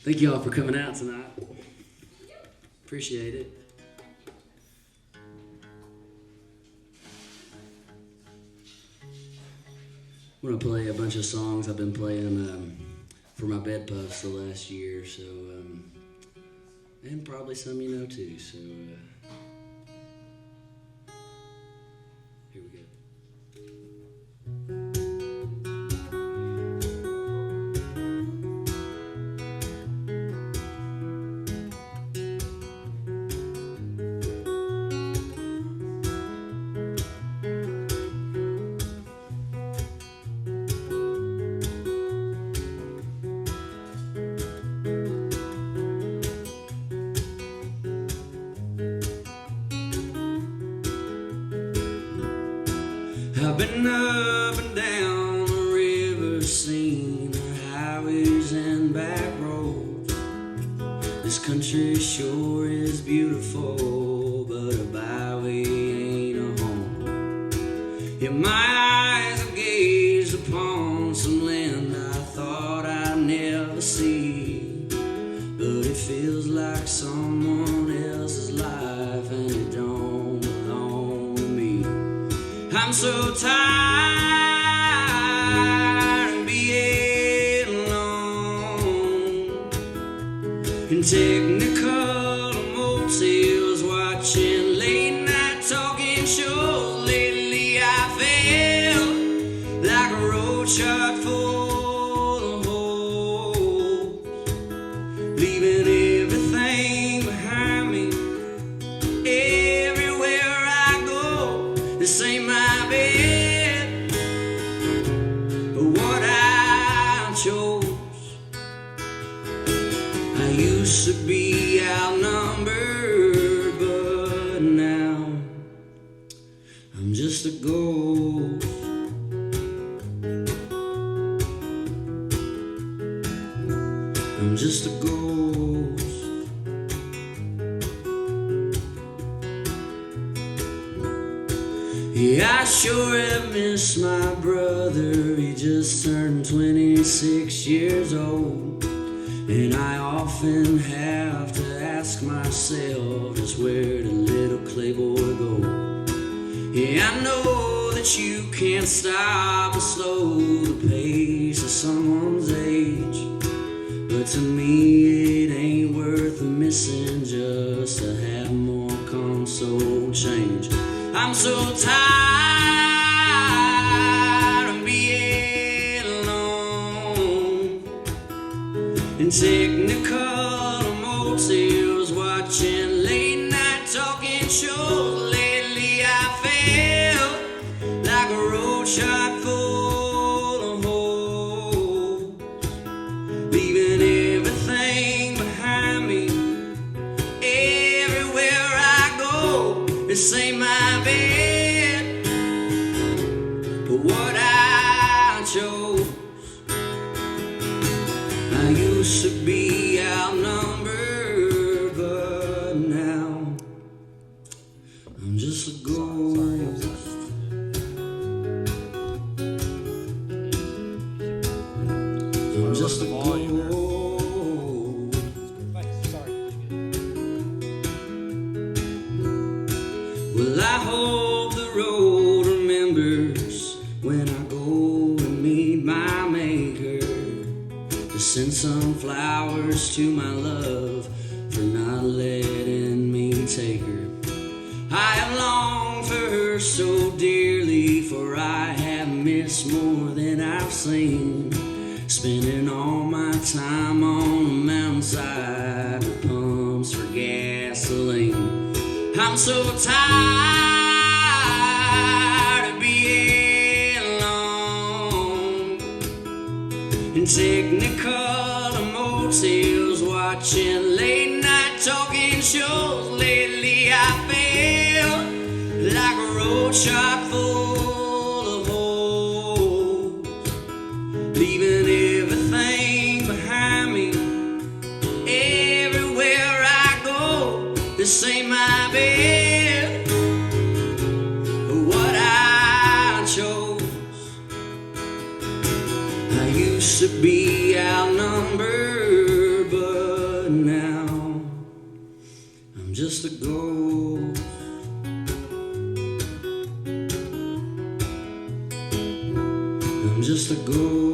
Thank you all for coming out tonight. Appreciate it. I'm going to play a bunch of songs I've been playing for my bed puffs the last year, so and probably some you know too, so here we go. I've been up and down the river, seen the highways and back roads. This country sure is beautiful, but a byway ain't a home. Yeah, my eyes have gazed upon some land I thought I'd never see, but it feels like someone else's life and it don't belong to me. I'm so tired of being alone in technical motels, watching late night talking shows. Lately I feel like a road shot full of holes, leaving everything behind me. Everywhere I go, this ain't my bed, but what I chose. I used to be outnumbered, but now I'm just a ghost. I'm just a ghost. Yeah, I sure have missed my brother. He just turned 26 years old, and I often have to ask myself, just where did little Clayboy go? Yeah, I know that you can't stop or slow the pace of someone's age, but to me it ain't worth missing just to have more console change. I'm so tired of being alone in technical motels, watching late night talking shows. Lately I feel like a road shot full of holes, leaving everything behind me. Everywhere I go, this ain't my bed, but what I chose. I used to be outnumbered, but now I'm just a ghost. I'm just a ghost. Well, I hope the road remembers when I go to meet my maker, to send some flowers to my love for not letting me take her. I have longed for her so dearly, for I have missed more than I've seen, spending all my time on the mountainside with pumps for gasoline. I'm so tired of being alone in technical motels, watching late night talking shows. Lately I feel like a road shot full of holes, leaving everything behind me. Everywhere I go, this ain't my bed, but what I chose. I used to be outnumbered, but just a ghost. I'm just a ghost.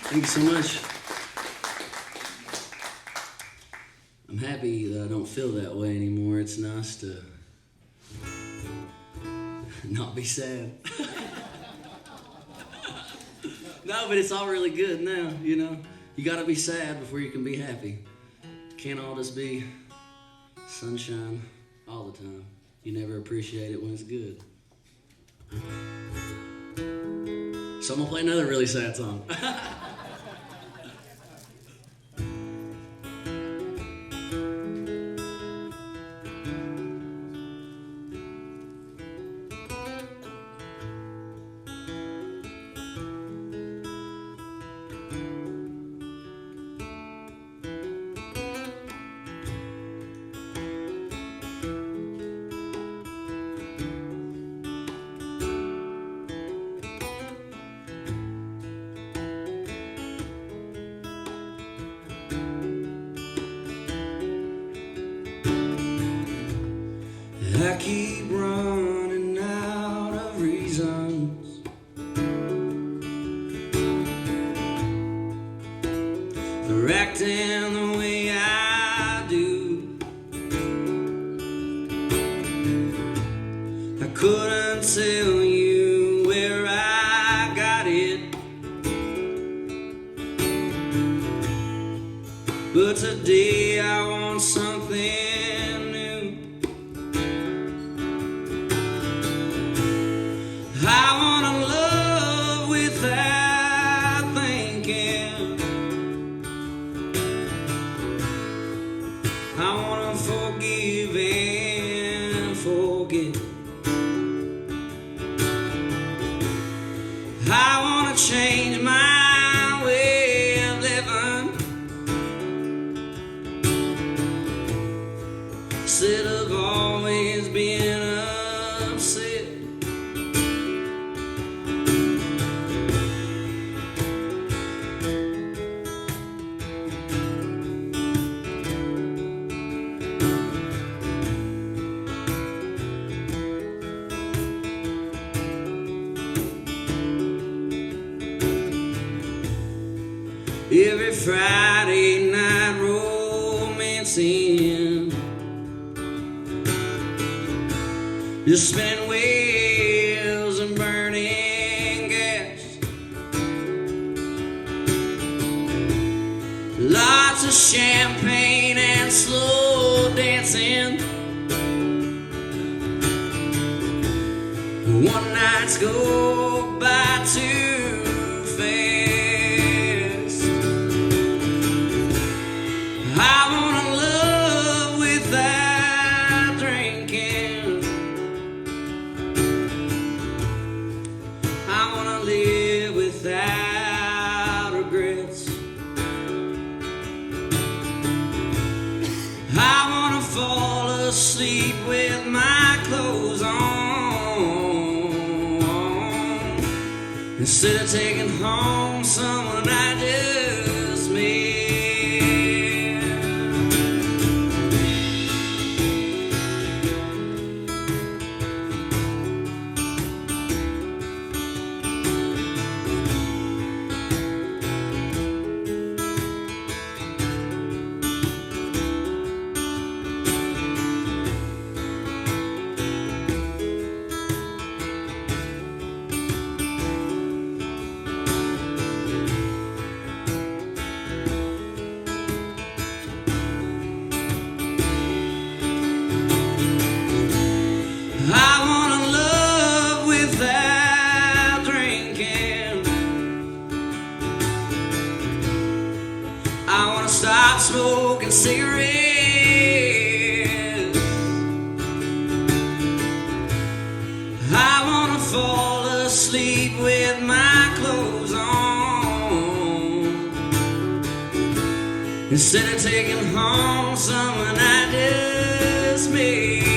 Thank you so much. I'm happy that I don't feel that way anymore. It's nice to not be sad. No, but it's all really good now, you know. You gotta be sad before you can be happy. Can't all just be sunshine all the time. You never appreciate it when it's good. So I'm gonna play another really sad song. I keep running out of reasons for acting the way I do. I couldn't tell you where I got it, but today I want something. I wanna love without thinking. I wanna forgive and forget. I wanna change my way of living, instead of always being upset. Every Friday night romancing, just spinning wheels and burning gas. Lots of champagne and slow dancing. One nights go by too fast. I wanna love without drinking. I wanna live without regrets. I wanna fall asleep with my clothes on, instead of taking home someone I just met. instead of taking home someone I just met.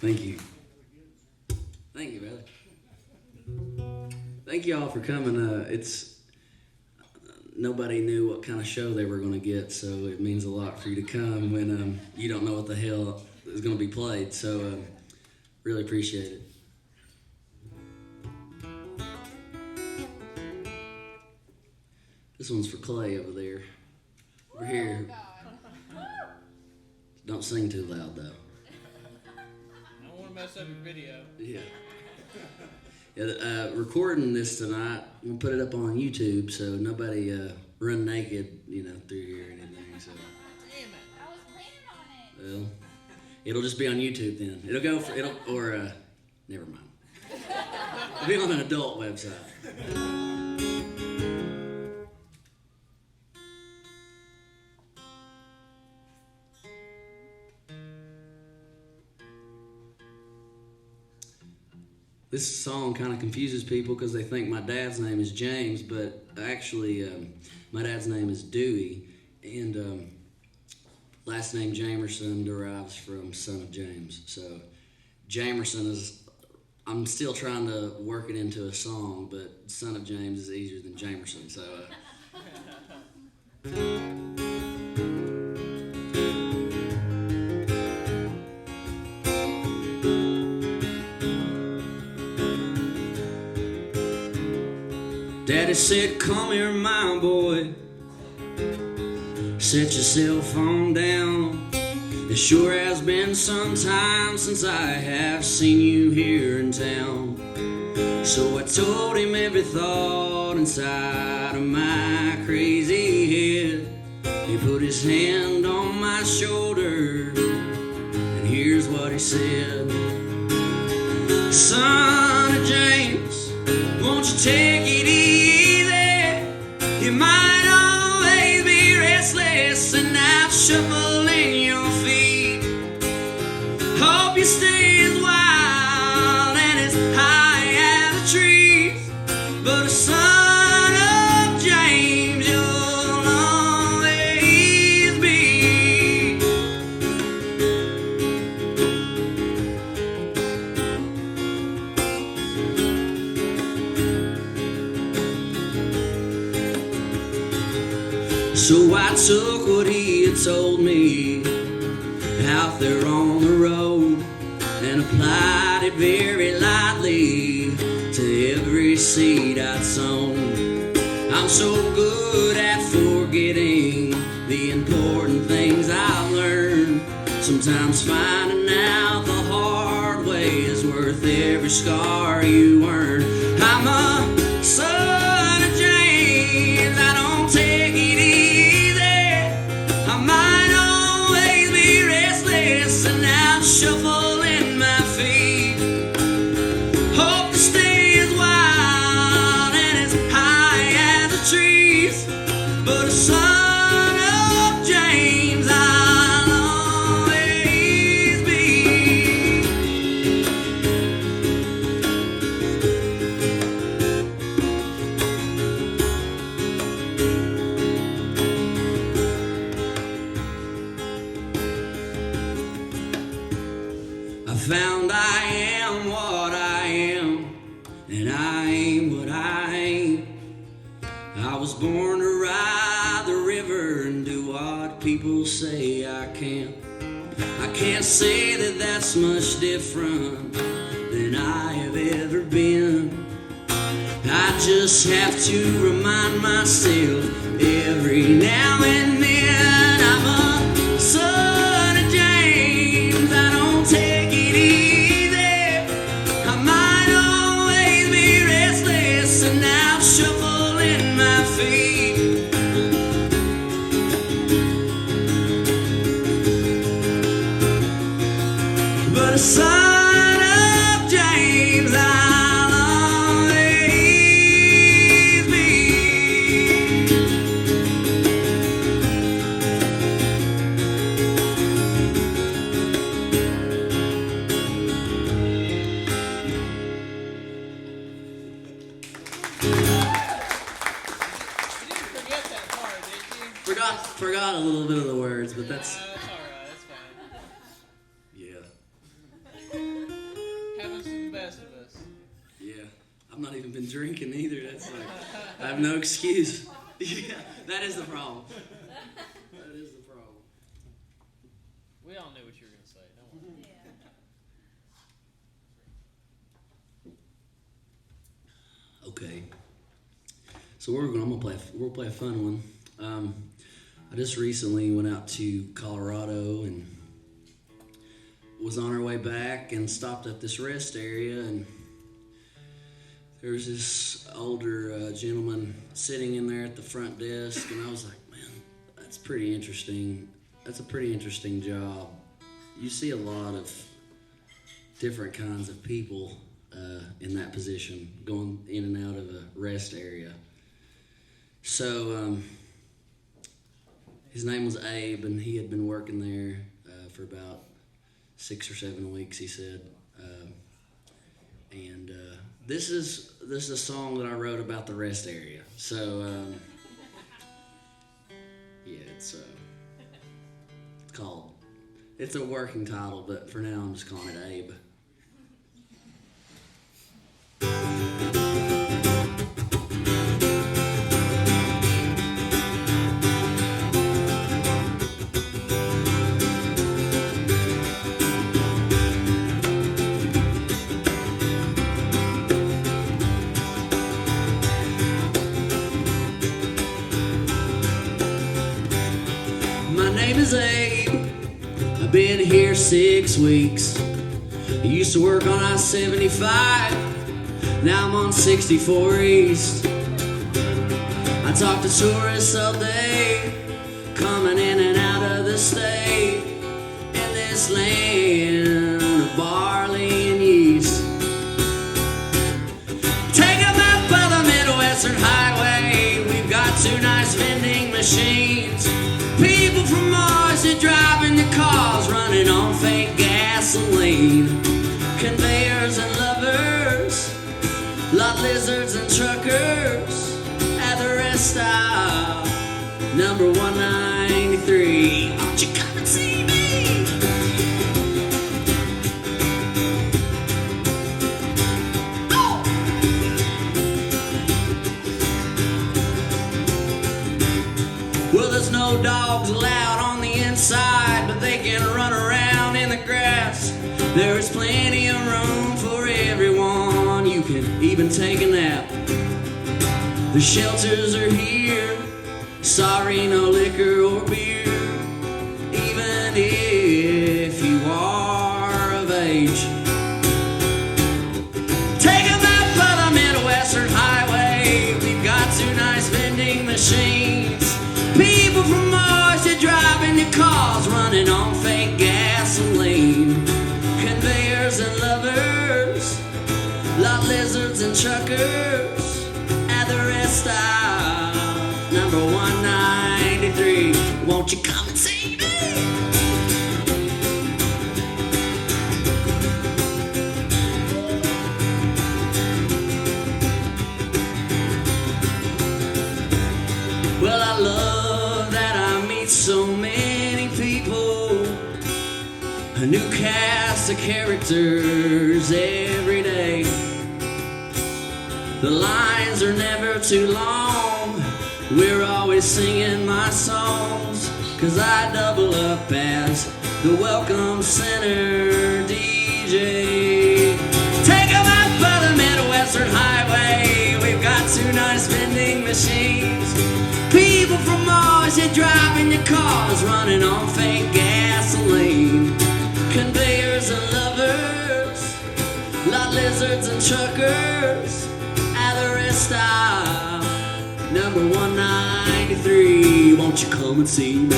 Thank you. Thank you, brother. Thank you all for coming. Nobody knew what kind of show they were going to get, so it means a lot for you to come when you don't know what the hell is going to be played. So really appreciate it. This one's for Clay over there. Over here. Don't sing too loud, though. Mess up your video. Yeah. Recording this tonight, we'll put it up on YouTube so nobody run naked, through here or anything. So. Damn it! I was planning on it. Well, it'll just be on YouTube then. Never mind. It'll be on an adult website. This song kind of confuses people because they think my dad's name is James, but actually my dad's name is Dewey, and last name Jamerson derives from son of James. So Jamerson is, I'm still trying to work it into a song, but son of James is easier than Jamerson. So. Daddy said, come here, my boy, set your cell phone down. It sure has been some time since I have seen you here in town. So I told him every thought inside of my crazy head. He put his hand on my shoulder, and here's what he said. Son of James, won't you take it easy? You might always be restless and have shuffling your feet. Hope you stay as wild and as high as the trees. But a son of James, you'll always be. So I took what he had told me out there on the road and applied it very lightly to every seed I'd sown. I'm so good at forgetting the important things I've learned. Sometimes finding out the hard way is worth every scar you earn. I'm a son of James, I don't take it easy. I might always be restless and out shuffling my feet. Hope to stay as wild and as high as the trees. But a son of James, I'll always be. I found I am what I am, and I ain't what I ain't. I was born to ride the river and do what people say I can't. I can't say that that's much different than I have ever been. I just have to remind myself every now and then I'm a son of James. I don't take it easy. I might always be restless and out shuffling my feet. But a son of James, I'll forgot a little bit of the words, but that's... That's alright, that's fine. Yeah. Happens to the best of us. Yeah. I've not even been drinking either. That's like... I have no excuse. Yeah, that is the problem. That is the problem. We all knew what you were going to say. Don't worry. Okay. So we'll play a fun one. I just recently went out to Colorado and was on our way back and stopped at this rest area, and there was this older gentleman sitting in there at the front desk, and I was like, man, that's pretty interesting. That's a pretty interesting job. You see a lot of different kinds of people in that position, going in and out of a rest area. So his name was Abe, and he had been working there for about 6 or 7 weeks, he said. And this is a song that I wrote about the rest area. So yeah, it's called. It's a working title, but for now I'm just calling it Abe. My name is Abe. I've been here 6 weeks. I used to work on I-75. Now I'm on 64 East. I talk to tourists all day, coming in and out of the state, in this land of barley and yeast. Take them up by the Midwestern Highway. We've got 2 nice vending machines. People from Mars are driving the cars, running on fake gasoline. Conveyors and lovers, lot lizards and truckers at the rest stop, number 193. Won't you come and see me? Oh! Well, there's no dogs allowed on the inside, but they can run around in the grass. There is plenty of room for everyone. You can even take a nap. The shelters are here. Sorry, no liquor or beer. Even if you are of age. Take them out by the Midwestern Highway. We've got 2 nice vending machines. People from Mars are driving the cars, running on fake gasoline. Conveyors and lovers, lot lizards and truckers at the rest stop, number 193. Won't you come and see me? Well, I love that I meet so many people, a new cast of characters every day. The lines are never too long. We're always singing my songs, 'cause I double up as the Welcome Center DJ. Take 'em out by the Midwestern Highway. We've got 2 nice vending machines. People from Mars are driving the cars, running on fake gasoline. Conveyors and lovers, lot lizards and truckers at the rest stop, number 193. Won't you come and see me?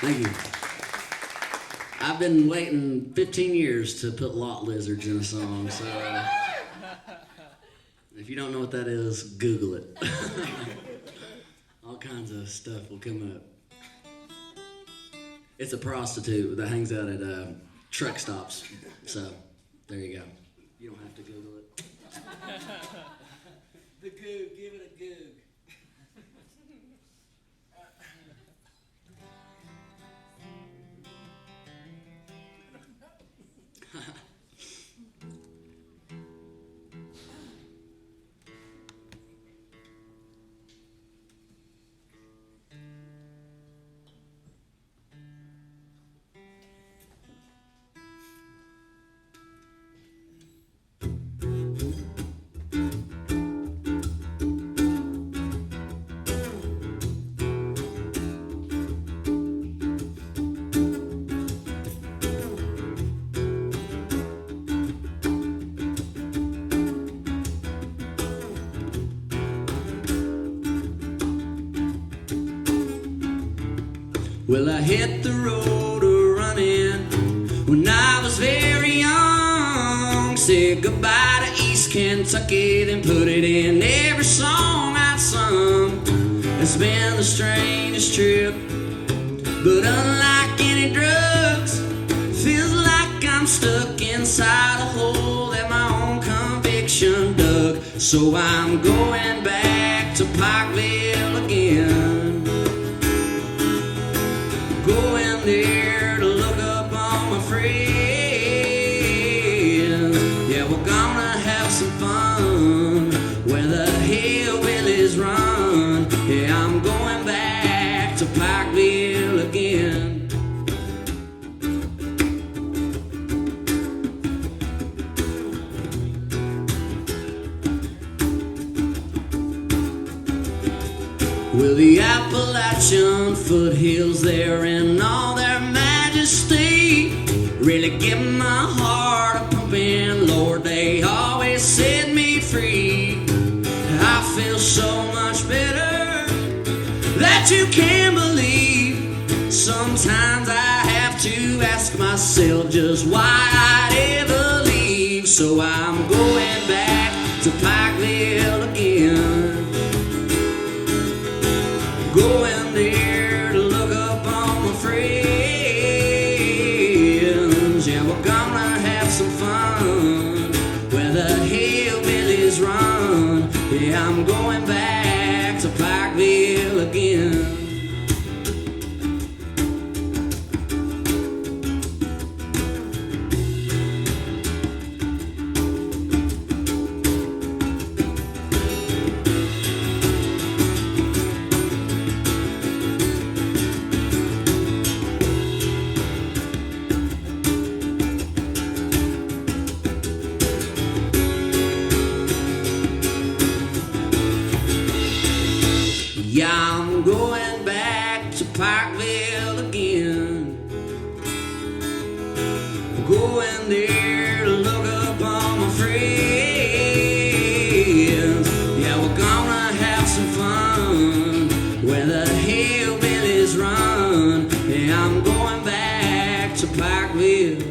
Thank you. I've been waiting 15 years to put lot lizards in a song, so if you don't know what that is, Google it. All kinds of stuff will come up. It's a prostitute that hangs out at truck stops, so there you go. You don't have to Google it. The goog, give it a goog. Well, I hit the road a-running when I was very young. Said goodbye to East Kentucky, then put it in every song I've sung. It's been the strangest trip, but unlike any drugs, feels like I'm stuck inside a hole that my own conviction dug. So I'm going back to Pikeville again. Going there to look up all my friends. Yeah, we're gonna have some fun where the hillbillies run. Yeah, I'm going back to Pikeville again. Well, the Appalachian foothills there in all their majesty really give my heart a pumping. Lord, they always set me free. I feel so much better that you can't believe. Sometimes I have to ask myself just why I'd ever leave. So I'm going back to Pikeville again. Going there to look up on my friends. Yeah, we're gonna have some fun where the hillbillies run. Yeah, I'm going back to Pikeville again. Yeah, I'm going back to Pikeville again. Going there to look up on my friends. Yeah, we're gonna have some fun where the hillbillies run. Yeah, I'm going back to Pikeville again.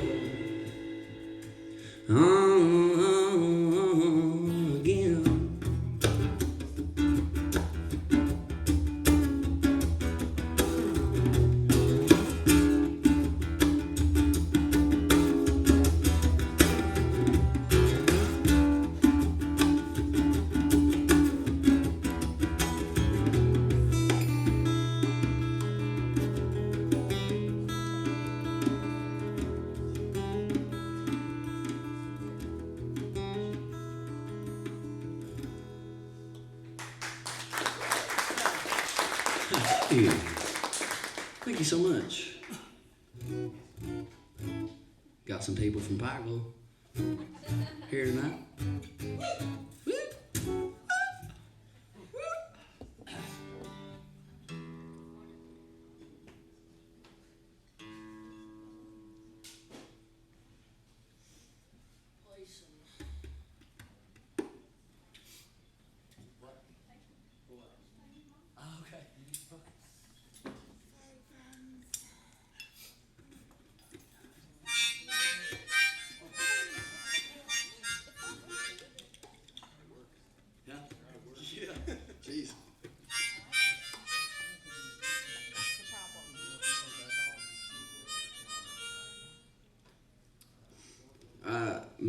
Thank you. Thank you so much. Got some people from Pikeville here tonight.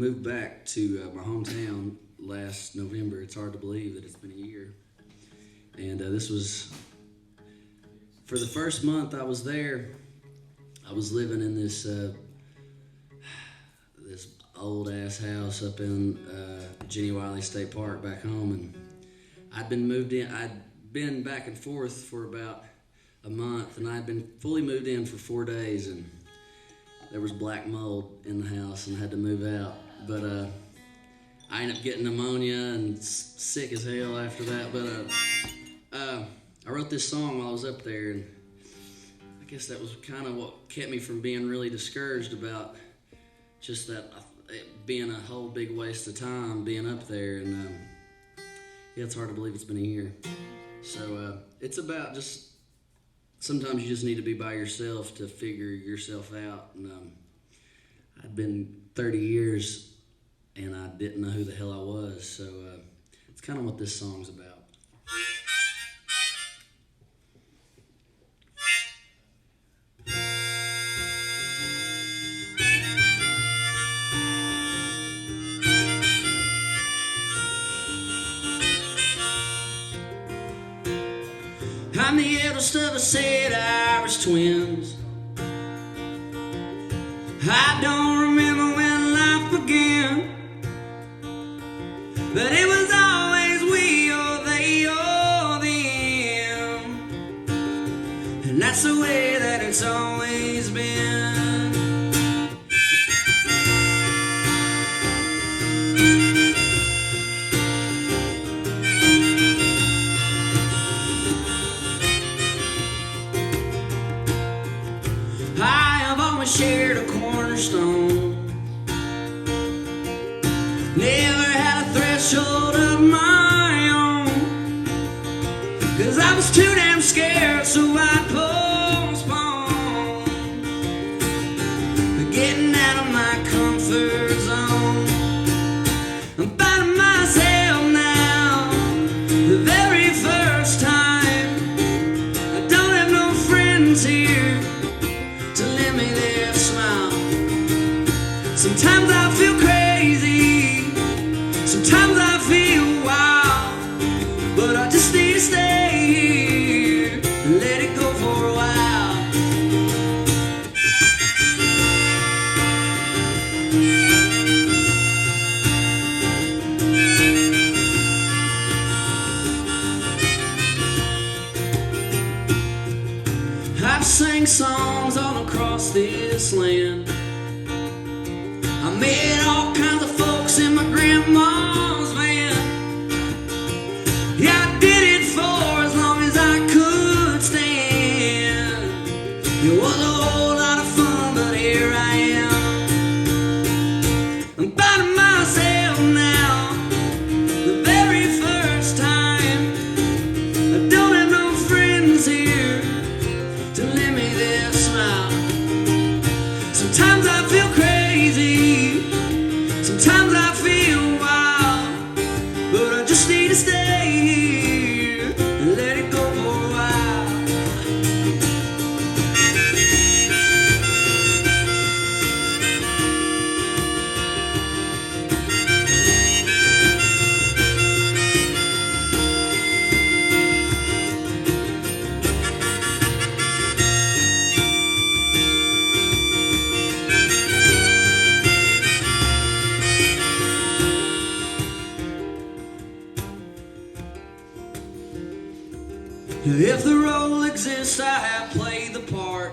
moved back to my hometown last November. It's hard to believe that it's been a year. And this was, for the first month I was there, I was living in this this old-ass house up in Jenny Wiley State Park back home. And I'd been back and forth for about a month, and I'd been fully moved in for 4 days, and there was black mold in the house and I had to move out. But I ended up getting pneumonia and sick as hell after that. But I wrote this song while I was up there, and I guess that was kind of what kept me from being really discouraged about just that it being a whole big waste of time being up there. And yeah, it's hard to believe it's been a year. So it's about just, sometimes you just need to be by yourself to figure yourself out. And I'd been 30 years and I didn't know who the hell I was. So it's kind of what this song's about. I'm the eldest of a set of Irish twins. I don't remember when life began, but it was always we or they or them, and that's the way that it's always been. Shared a cornerstone, never had a threshold of my own, 'cause I was too damn scared, so I'd postpone getting out of my comfort zone. I'm finding myself now, the very first time. I don't have no friends here to lend me their smile. Sometimes I feel crazy, sometimes I feel wild, but I just need to stay here and let it go for a while. I've sang songs all across this land. I met all kinds of folks in my grandma's van. Yeah, I did it for as long as I could stand. It was a whole lot of fun, but here I am. I'm finding myself now, the very first time. I don't have no friends here to lend me their smile. Sometimes I feel crazy, sometimes I feel wild, but I just need to stay here and let it go for a while. If the role exists, I have played the part.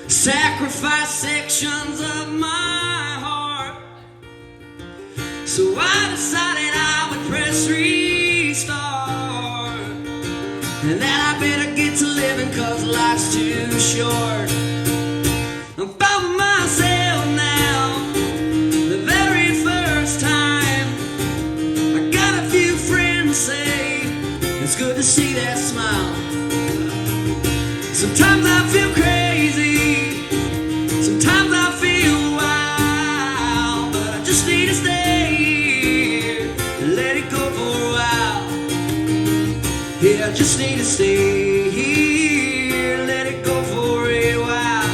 Sacrifice sections of my heart. So I decided I would press restart, and that I better get to living, 'cause life's too short. I'm finding myself now, the very first time. I got a few friends say it's good to see that smile. Sometimes I feel crazy, sometimes I feel wild, but I just need to stay here and let it go for a while. Yeah, I just need to stay here and let it go for a while.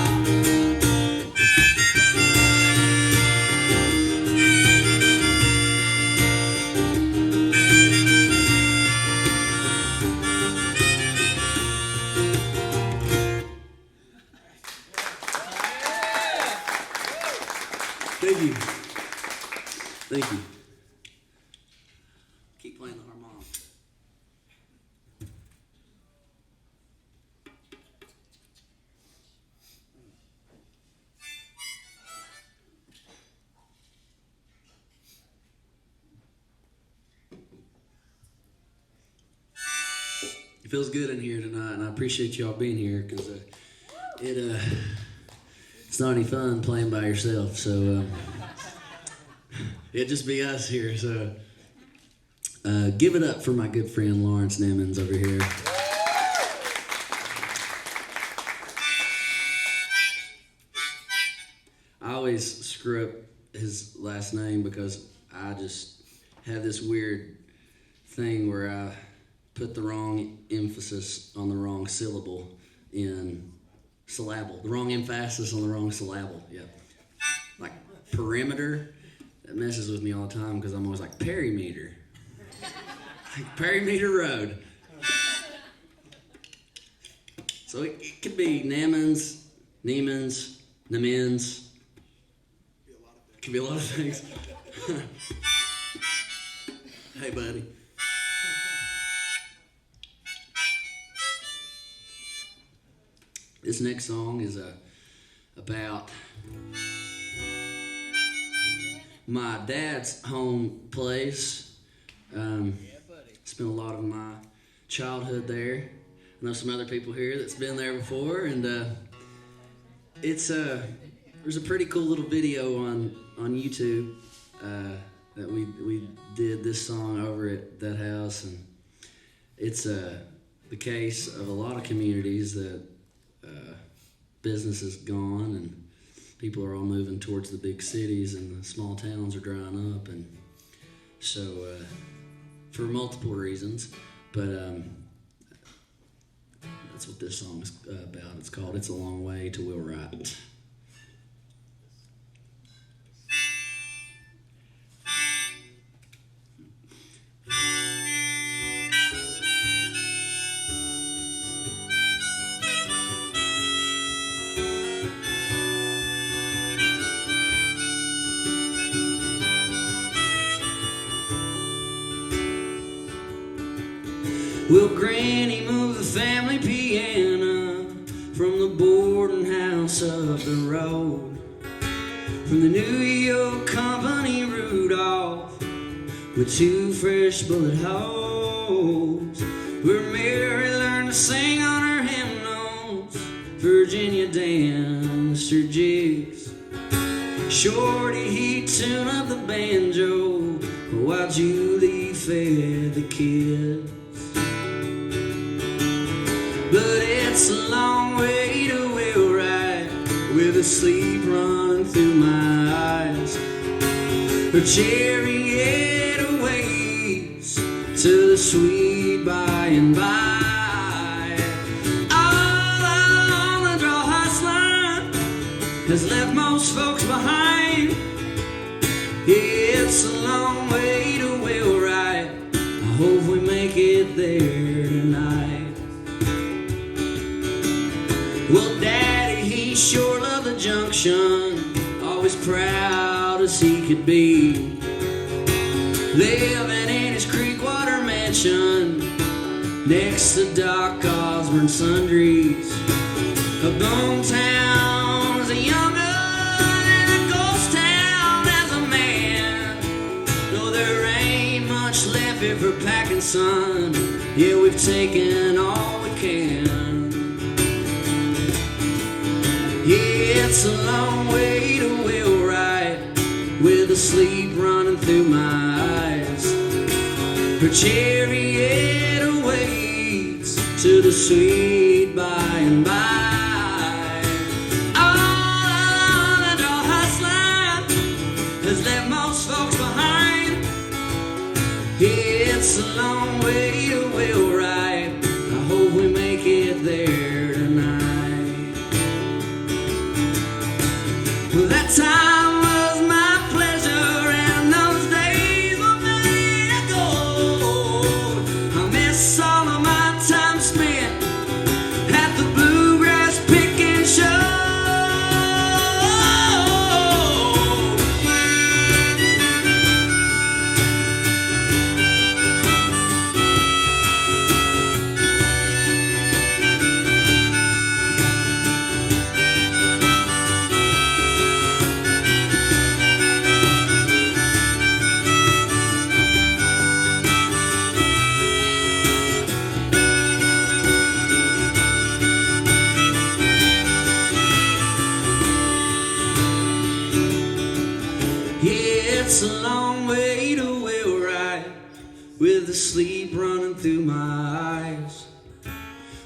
Thank you. Keep playing the harmonica. It feels good in here tonight, and I appreciate y'all being here because it's not any fun playing by yourself. So it'd just be us here. So give it up for my good friend Lawrence Nemenz over here. I always screw up his last name because I just have this weird thing where I put the wrong emphasis on the wrong syllable in syllable. The wrong emphasis on the wrong syllable, yeah. Like perimeter, that messes with me all the time because I'm always like perimeter. Like perimeter road. So it could be Nemenz, Nemenz, Nemenz. It could be a lot of things. Hey, buddy. This next song is about my dad's home place. Spent a lot of my childhood there. I know some other people here that's been there before, and there's a pretty cool little video on YouTube that we did this song over at that house, and it's the case of a lot of communities that business is gone and people are all moving towards the big cities and the small towns are drying up, and so for multiple reasons, but that's what this song is about. It's called "It's a Long Way to Wheelwright." Well, Granny moved the family piano from the boarding house up the road, from the New York Company Rudolph with 2 fresh bullet holes, where Mary learned to sing on her hymnals, Virginia danced her jigs, Shorty he'd tune up the banjo while Julie fed the kids. But it's a long way to Wheelwright, with the sleep running through my eyes. Her chariot awaits to the sweet by and by. All on the draw house line has left most folks behind. It's a long way to Wheelwright, I hope we make it there tonight. Well, Daddy, he sure loved the junction, always proud as he could be, living in his Creekwater mansion next to Doc Osborne's Sundries. A bone town as a young gun and a ghost town as a man. No, there ain't much left here for packing, son. Yeah, we've taken all we can. It's a long way to Wheelwright, with the sleep running through my eyes. Her chariot awaits to the sweet by and by. All the draw house line has left most folks behind. It's a long way to Wheelwright, I hope we make it there tonight. Well, that time was my pleasure, and those days were made of gold. I miss all of my time spent at the Bluegrass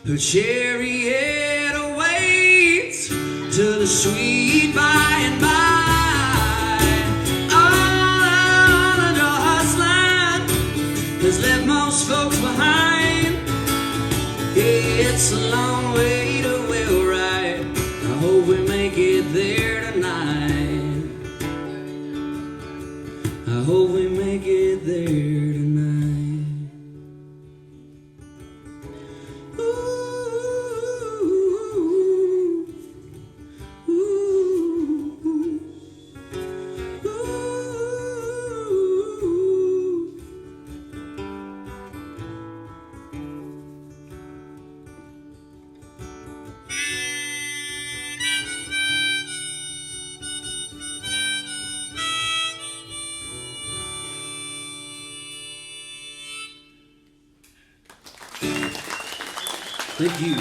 Her chariot awaits to the sweet by and by. All the hustling has left most folks behind. It's a long way to Wheelwright. I hope we make it there tonight. I hope we make it there tonight. Thank you.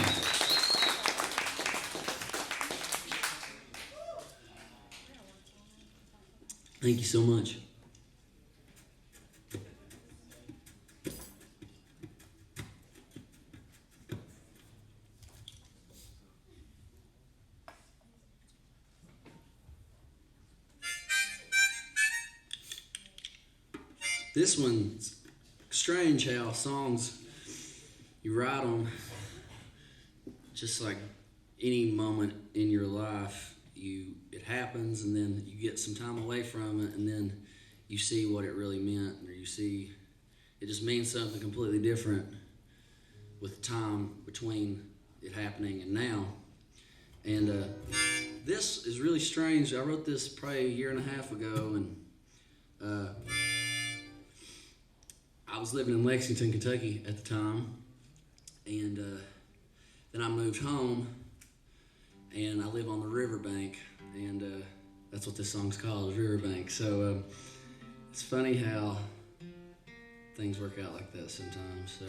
Thank you so much. This one's strange how songs you write them. Just like any moment in your life, it happens, and then you get some time away from it, and then you see what it really meant, or you see it just means something completely different with time between it happening and now. And this is really strange. I wrote this probably a year and a half ago, and I was living in Lexington, Kentucky at the time, and then I moved home, and I live on the riverbank, and that's what this song's called, is Riverbank. So it's funny how things work out like that sometimes. So.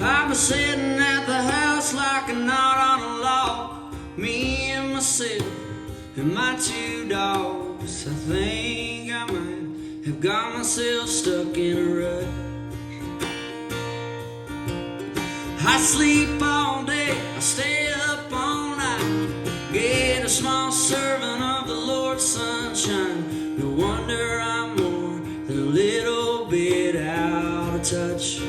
I was sitting at the house like a knot on a log, me and myself and my two dogs. I think I might have got myself stuck in a rut. I sleep all day, I stay up all night, get a small serving of the Lord's sunshine. No wonder I'm more than a little bit out of touch.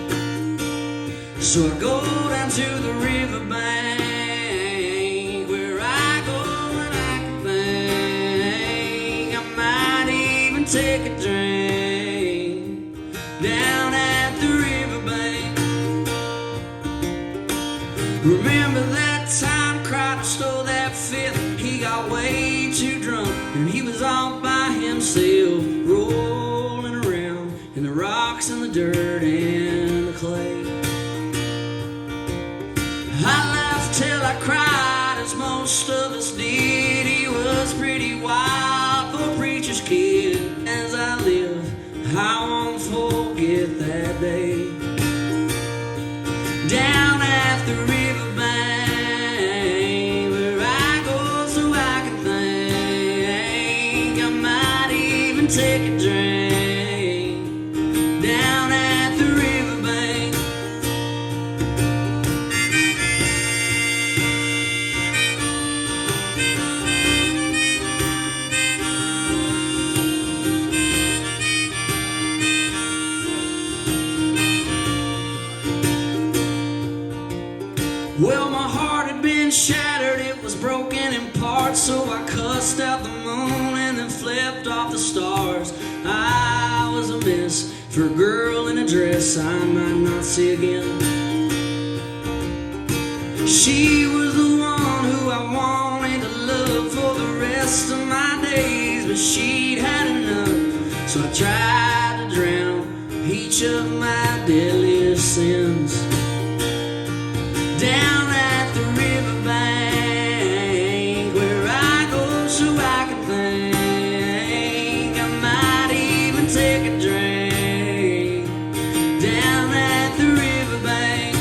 So I go down to the riverbank, where I go when I can think. I might even take a drink down at the riverbank. Remember that time Crichton stole that fifth? He got way too drunk and he was all by himself, rolling around in the rocks and the dirt and the clay. I laughed till I cried, as most of us did. He was pretty wild for a preacher's kid. As I live, I won't forget that day. Down at the riverbank, where I go so I can think. I might even take a drink down at the riverbank. Well, my heart had been shattered, it was broken in parts, so I cussed out the moon and then flipped off the stars. I was a mess for a girl in a dress I might not see again. She was the one who I wanted to love for the rest of my days, but she'd had enough. So I tried to drown each of my deadliest sins down at the riverbank, where I go so I can think. I might even take a drink down at the riverbank.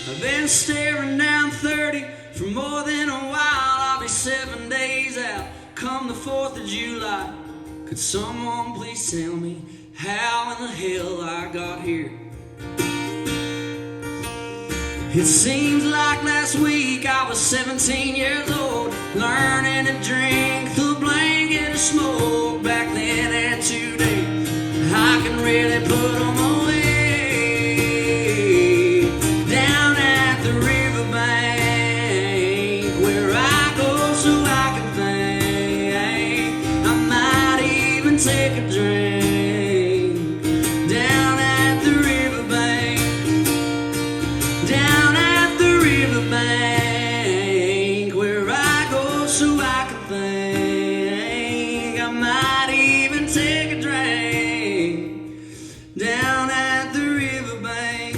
I've been staring down 30 for more than a while. I'll be 7 days out come the 4th of July. Could someone please tell me how in the hell I got here? It seems like last week I was 17 years old, learning to drink through a blanket of smoke. Back then and today, I can really put them away. Down at the riverbank, where I go so I can think. I might even take a drink down at the riverbank. Down at the riverbank, where I go so I can think. I might even take a drink down at the riverbank.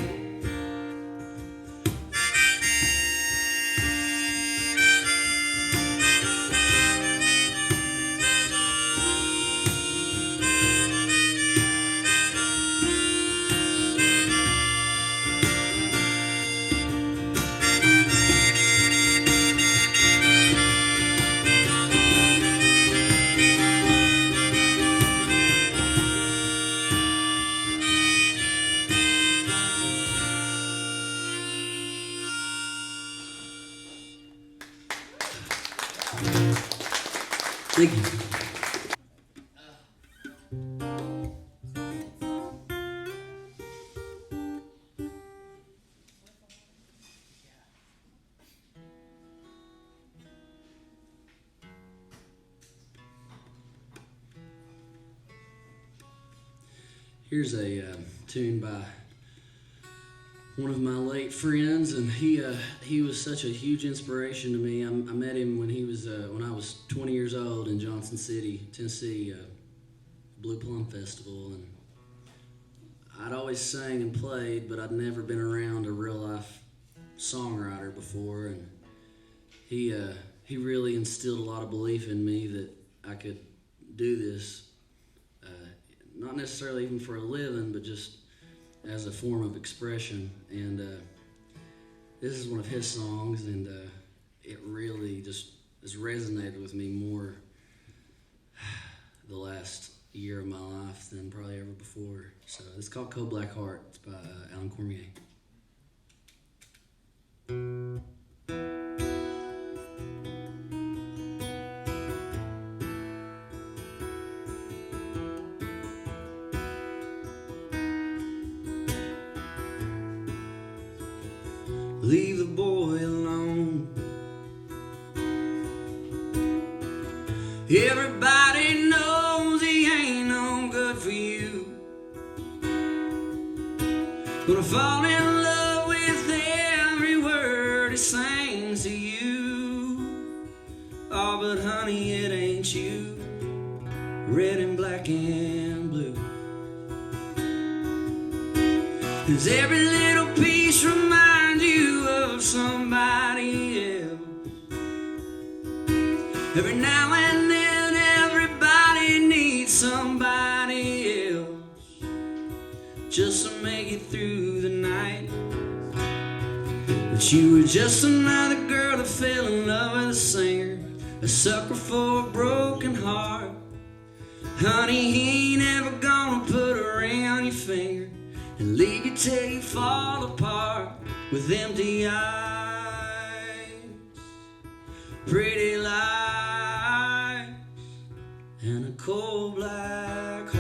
Thank you. Here's a tune by one of my late friends, and he was such a huge inspiration to me. I met him when I was 20 years old in Johnson City, Tennessee, Blue Plum Festival, and I'd always sang and played, but I'd never been around a real life songwriter before, and he really instilled a lot of belief in me that I could do this, not necessarily even for a living, but just as a form of expression. And this is one of his songs, and it really just has resonated with me more the last year of my life than probably ever before. So it's called Cold Black Heart. It's by Alan Cormier. Leave the boy alone. Everybody knows he ain't no good for you. Gonna fall in love with every word he sings to you. Oh, but honey, it ain't you. Red and black and blue. 'Cause every little piece reminds you of somebody else. Every now and then everybody needs somebody else just to make it through the night. But you were just another girl that fell in love with a singer, a sucker for a broken heart. Honey, he ain't ever gonna put a ring on your finger and leave you till you fall apart with empty eyes. pretty lights, and a cold black heart.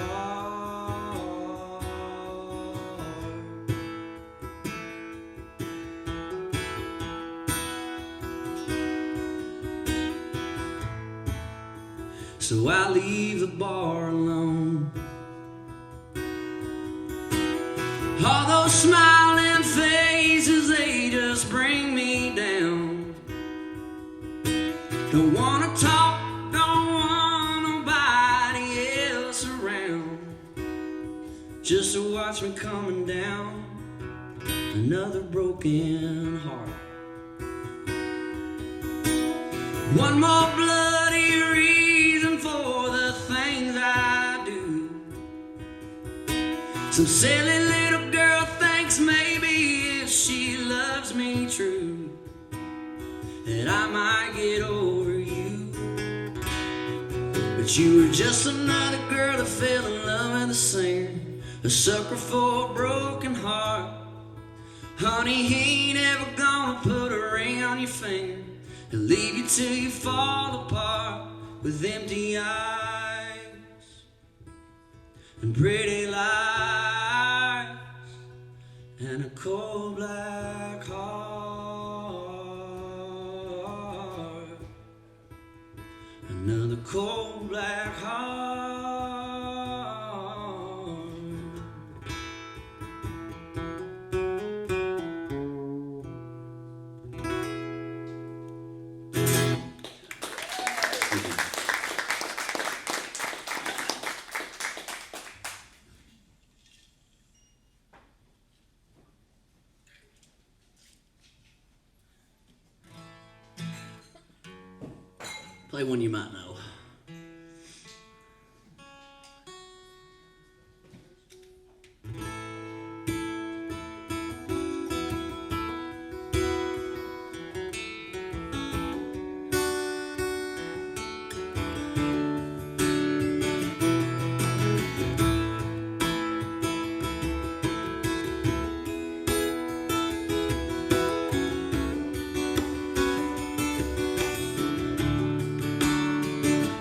So I leave the bar alone. All those smiling faces, they just bring me down. Don't wanna talk, don't want nobody else around, just to watch me coming down. Another broken heart. One more bloody reason for the things I do. Some silly little girl thinks maybe if she loves me true, that I might get over you. But you were just another girl that fell in love with a singer, a sucker for a broken heart. Honey, he ain't ever gonna put a ring on your finger and leave you till you fall apart, with empty eyes and pretty lights and a cold black heart. Another cold black heart. Play one you might know.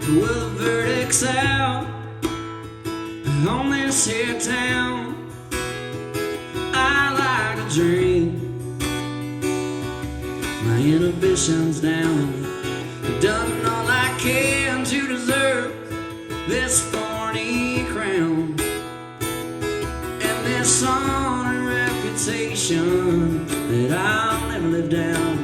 Well, the verdict's out on this here town. I like to drink, my inhibitions down. I've done all I can to deserve this thorny crown and this honor reputation that I'll never live down.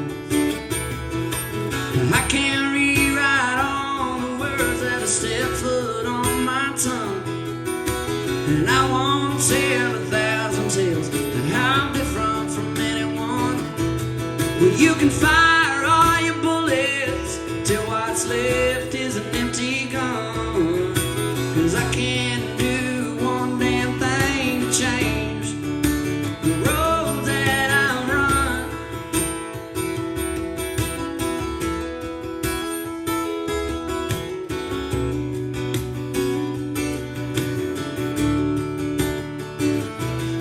I can't rewrite all the words that I step foot on my tongue, and I won't tell 1,000 tales of how I'm different from anyone. Well, you can fire all your bullets till what's left is an empty gun, 'cause I can't do one damn thing to change the road that I've run.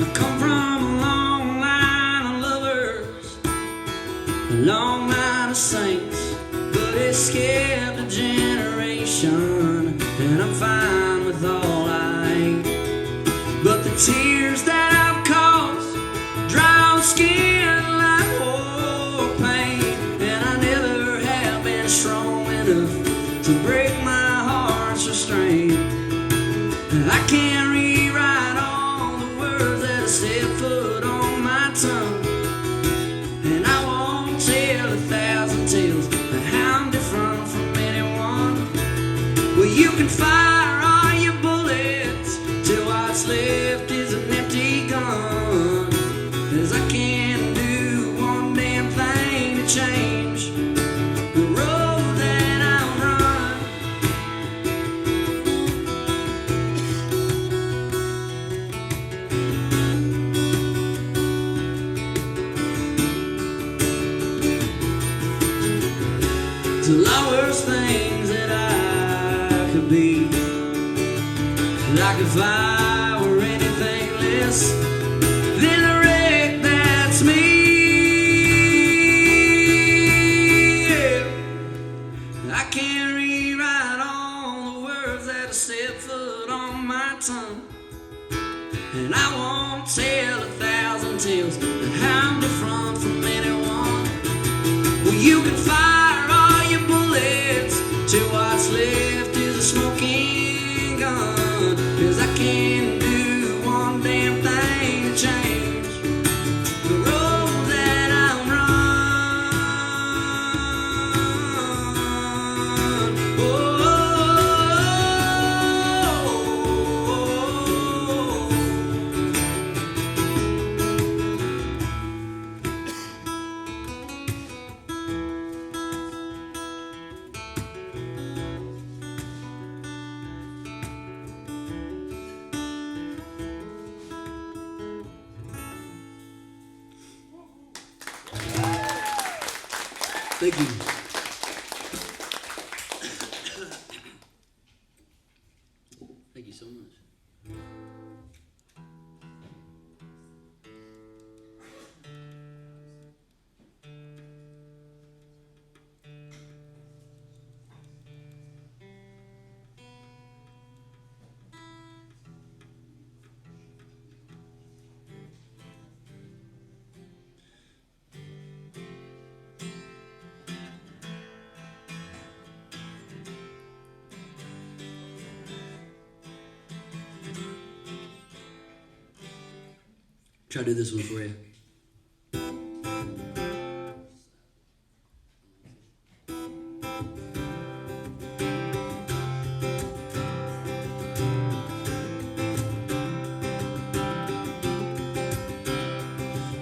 I come from a long line of lovers, a long line of saints, but it skipped a generation, and I'm fine with all I ain't. But the tears that I've caused dry on skin like war pain, and I never have been strong enough to break my heart's restraint. I can't rewrite all the words that I set foot on my tongue, and I won't tell 1,000 tales of how I'm different from anyone. Well, you can fire all your bullets till what's left is an empty gun, 'cause I can't do one damn thing to change the road that I've run. There's a lot worse things that I could be, like if I were anything less than a wreck that's me. Yeah. And I won't tell 1,000 tales of how I'm different from anyone. Well, you can fire all your bullets till what's left is a smoking gun. 'Cause I can't do one damn thing to change the road that I'm run. Oh, thank you. Thank you so much. Try to do this one for you.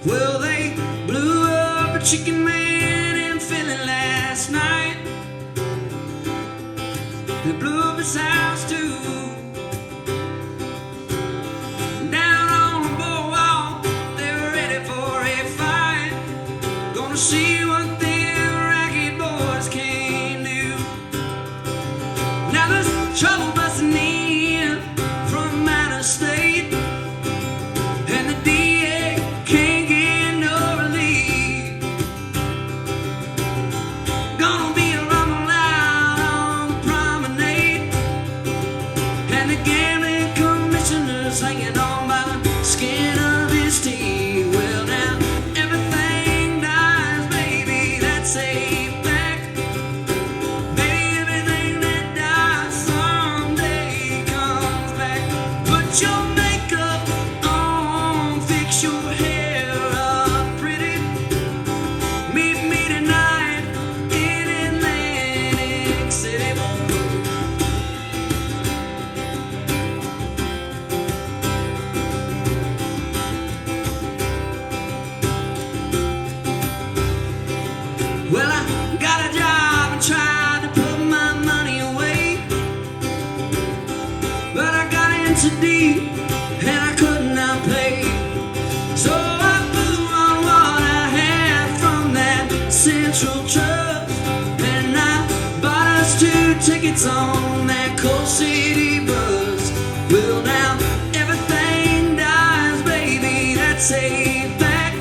Well, they blew up a chicken man in Philly last night. They blew up his house too. See what them ragged boys can do. Now there's trouble busting in from out of state, and the DA can't get no relief. Gonna be a rumble out on the promenade, and the gambling commissioner's hanging on by the skin of his teeth. Well, now safe back. Maybe everything that dies someday comes back. Put your makeup on, fix your hair up pretty. Meet me tonight in Atlantic City. Well, I got a job and tried to put my money away, but I got in too deep and I could not pay. So I blew on what I had from that Central Trust, and I bought us 2 tickets on that Coal City bus. Well, now everything dies, baby, that's a fact.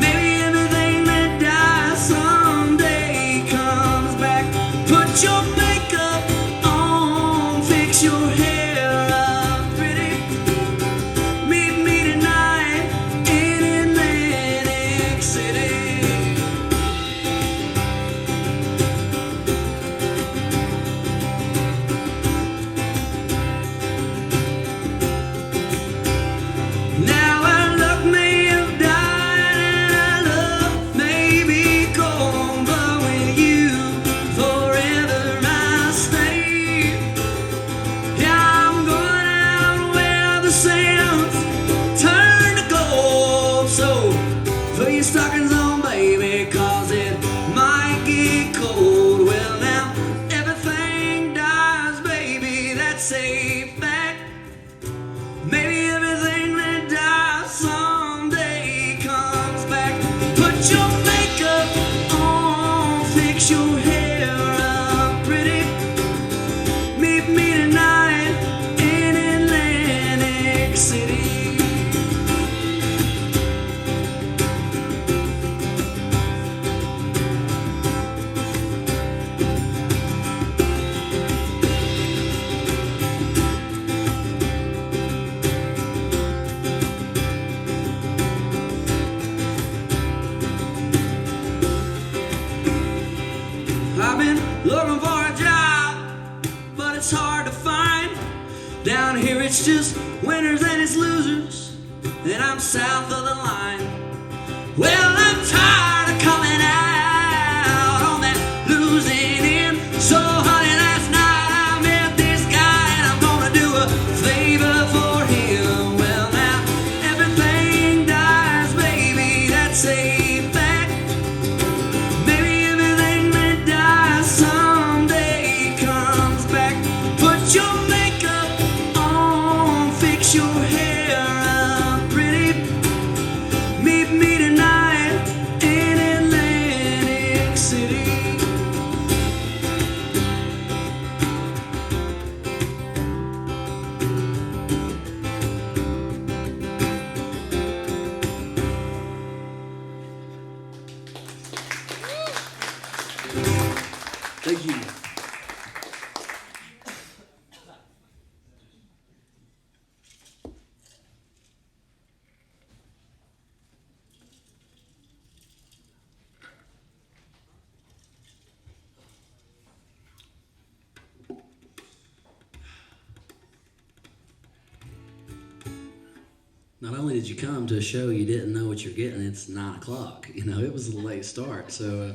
Maybe everything that dies someday comes back. Put your makeup on, fix your hair up pretty. Meet me tonight in Atlantic City. Now our luck may have died and our love may be gone, but with you forever I stay. Yeah, I'm going out where the sands turn to gold. So put your stockings on, baby, 'cause it might get cold. Well, now everything dies, baby, that's a fact. Maybe everything that dies someday comes back. Put your makeup on, fix your hair up pretty. Meet me tonight in Atlantic City. I've been looking for a job, but it's hard to find. Down here it's just winners and it's losers, and I'm south of the line. Well, I'm tired of coming out on that losing end. So honey, last night I met this guy, and I'm gonna do a favor for him. Well, now everything dies, baby, that's a fact. Maybe everything that dies someday comes back. Put your makeup on, fix your hair up pretty. Meet me tonight in Atlantic City. Thank you. Not only did you come to a show you didn't know what you're getting, it's 9 o'clock. You know, it was a late start. So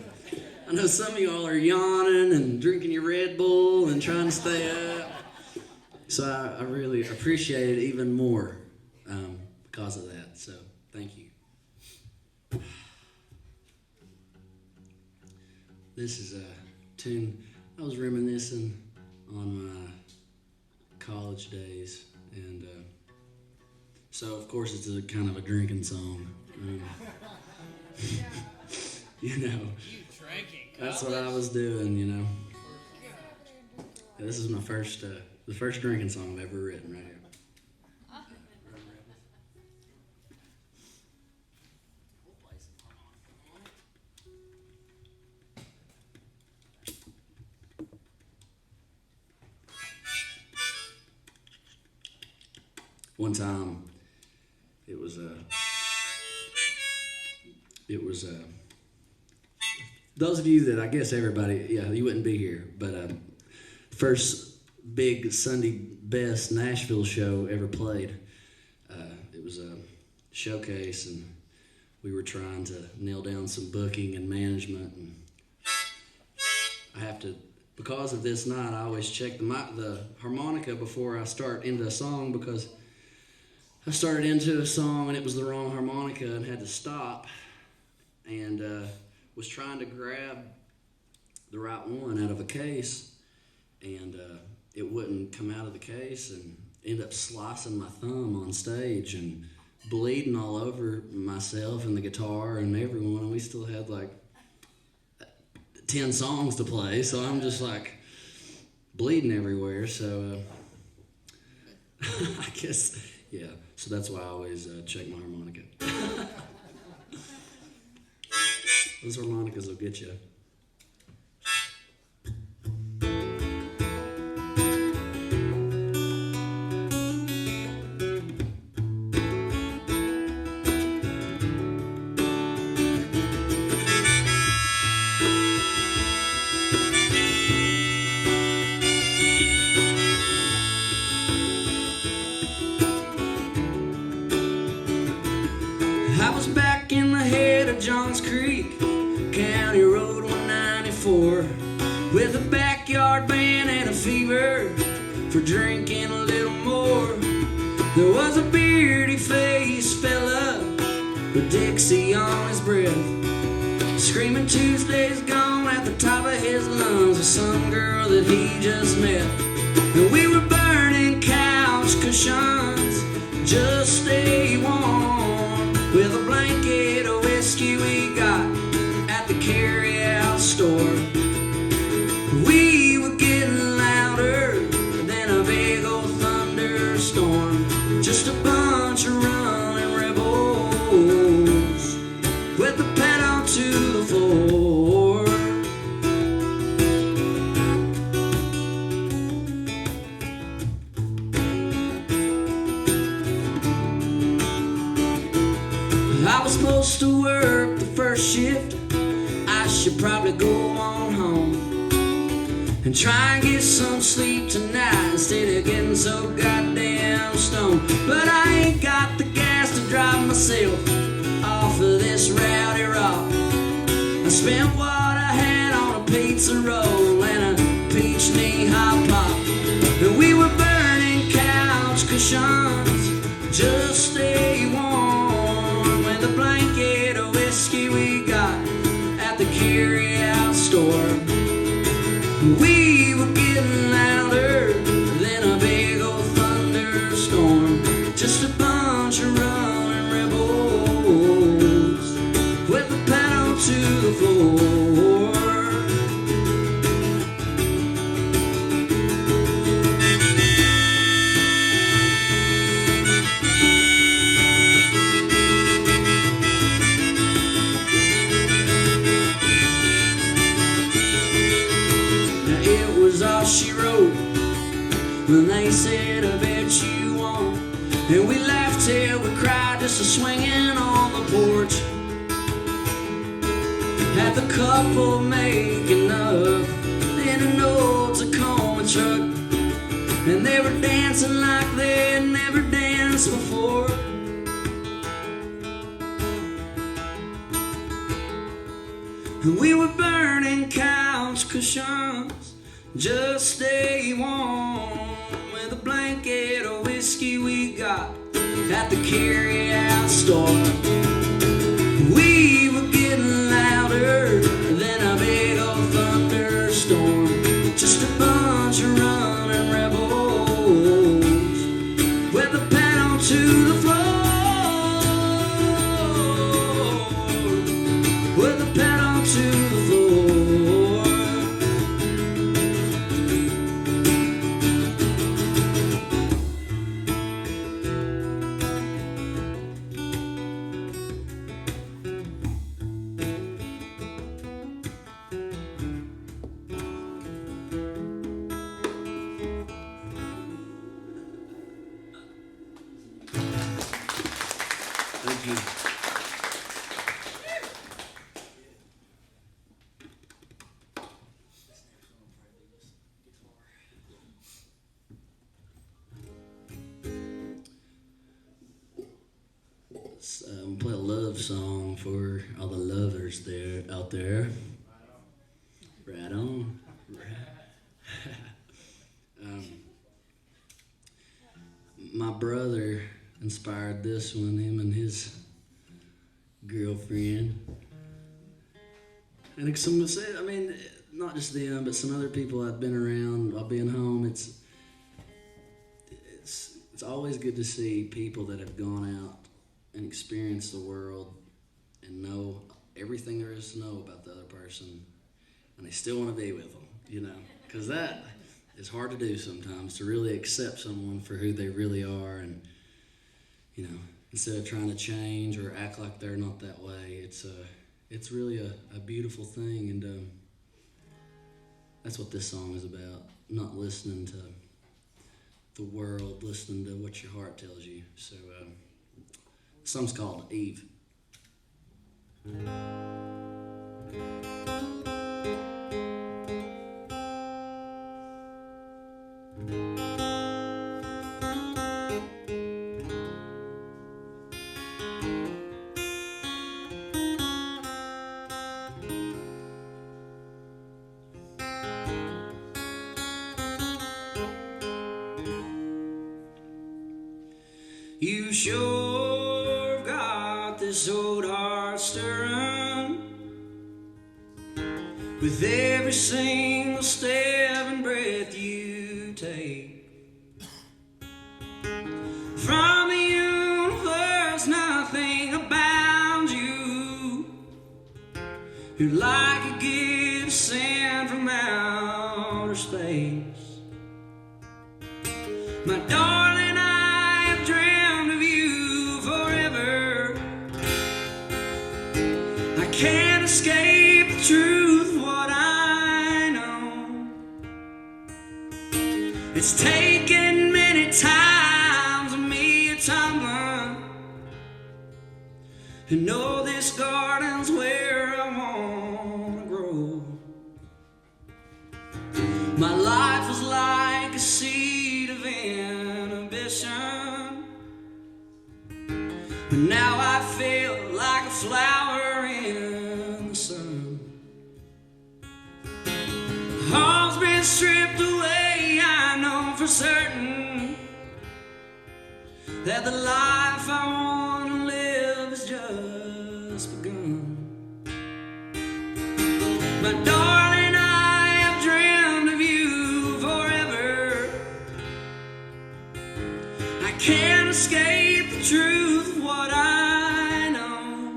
I know some of y'all are yawning and drinking your Red Bull and trying to stay up. So I really appreciate it even more because of that. So thank you. This is a tune I was reminiscing on my college days, and so of course it's a kind of a drinking song. You know, that's what I was doing. You know, this is my first, the first drinking song I've ever written right here. One time, it was those of you that I guess everybody, yeah, you wouldn't be here, but first big Sunday best Nashville show ever played. It was a showcase, and we were trying to nail down some booking and management, and I have to, because of this night, I always check the harmonica before I start into a song, because I started into a song and it was the wrong harmonica and had to stop, and was trying to grab the right one out of a case, and it wouldn't come out of the case, and ended up slicing my thumb on stage and bleeding all over myself and the guitar and everyone, and we still had like 10 songs to play, so I'm just like bleeding everywhere. So I guess, yeah, so that's why I always check my harmonica. Those harmonicas will get you. I was back in the head of Johns Creek, County Road 194, with a backyard band and a fever for drinking a little more. There was a beardy-faced fella with Dixie on his breath, screaming Tuesday's gone at the top of his lungs with some girl that he just met. And we were burning couch cushions, just stay warm, with a blanket of whiskey we got at the carry-out store. We were getting louder than a big old thunderstorm, just a bunch of running rebels with the pedal to the floor. I was supposed to work the first shift, I should probably go on home. try and get some sleep tonight instead of getting so goddamn stoned. But I ain't got the gas to drive myself off of this rowdy rock. I spent what I had on a pizza roll and a peach knee-high pop. And we were burning couch cushions just to stay warm with a blanket of whiskey we got at the carry-out store. We were getting louder than a big old thunderstorm, just a bunch of running rebels with the pedal to the floor. All she wrote when they said I bet you won't. And we laughed till we cried just a swinging on the porch. Had the couple making up in an old Tacoma truck, and they were dancing like they'd never danced before. And we were burning couch cushions just stay warm with a blanket of whiskey we got at the carry-out store. We were getting louder than a big old thunderstorm, just a bunch of running rebels with the pedal to the floor, with the pedal to the floor. Thank you. Play a love song for all the lovers there out there. Right on. My brother inspired this one, him and his girlfriend. And some say, I mean, not just them, but some other people I've been around while being home. It's always good to see people that have gone out and experienced the world and know everything there is to know about the other person, and they still want to be with them, you know, because that is hard to do sometimes, to really accept someone for who they really are, and you know, instead of trying to change or act like they're not that way. It's really a beautiful thing, and that's what this song is about. Not listening to the world, listening to what your heart tells you. So the song's called Eve. You sure got this old heart stirring with every single step and breath you take. From the universe, nothing about you. You're like a gift sent from outer space. My darling, I have dreamed of you forever. I can't escape the truth, what I know. It's taken many times of me a tumbling to know this garden's where I wanna grow. My life was like a seed of ambition, but now I feel like a flower in the sun. All's been stripped away, I know for certain that the life I want to live has just begun. My darling, I have dreamed of you forever. I can't escape the truth of what I know.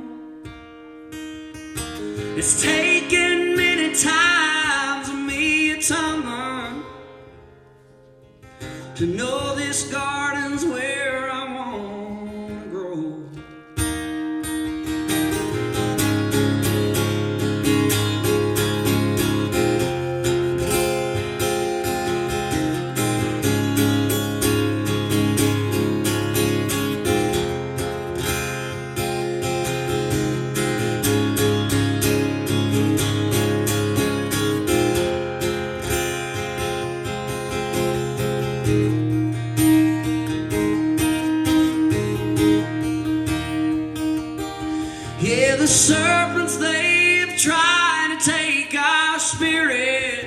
It's taken many times of me a tumbling to know this garden's where I want to grow. Yeah, the serpents, they've tried to take our spirit,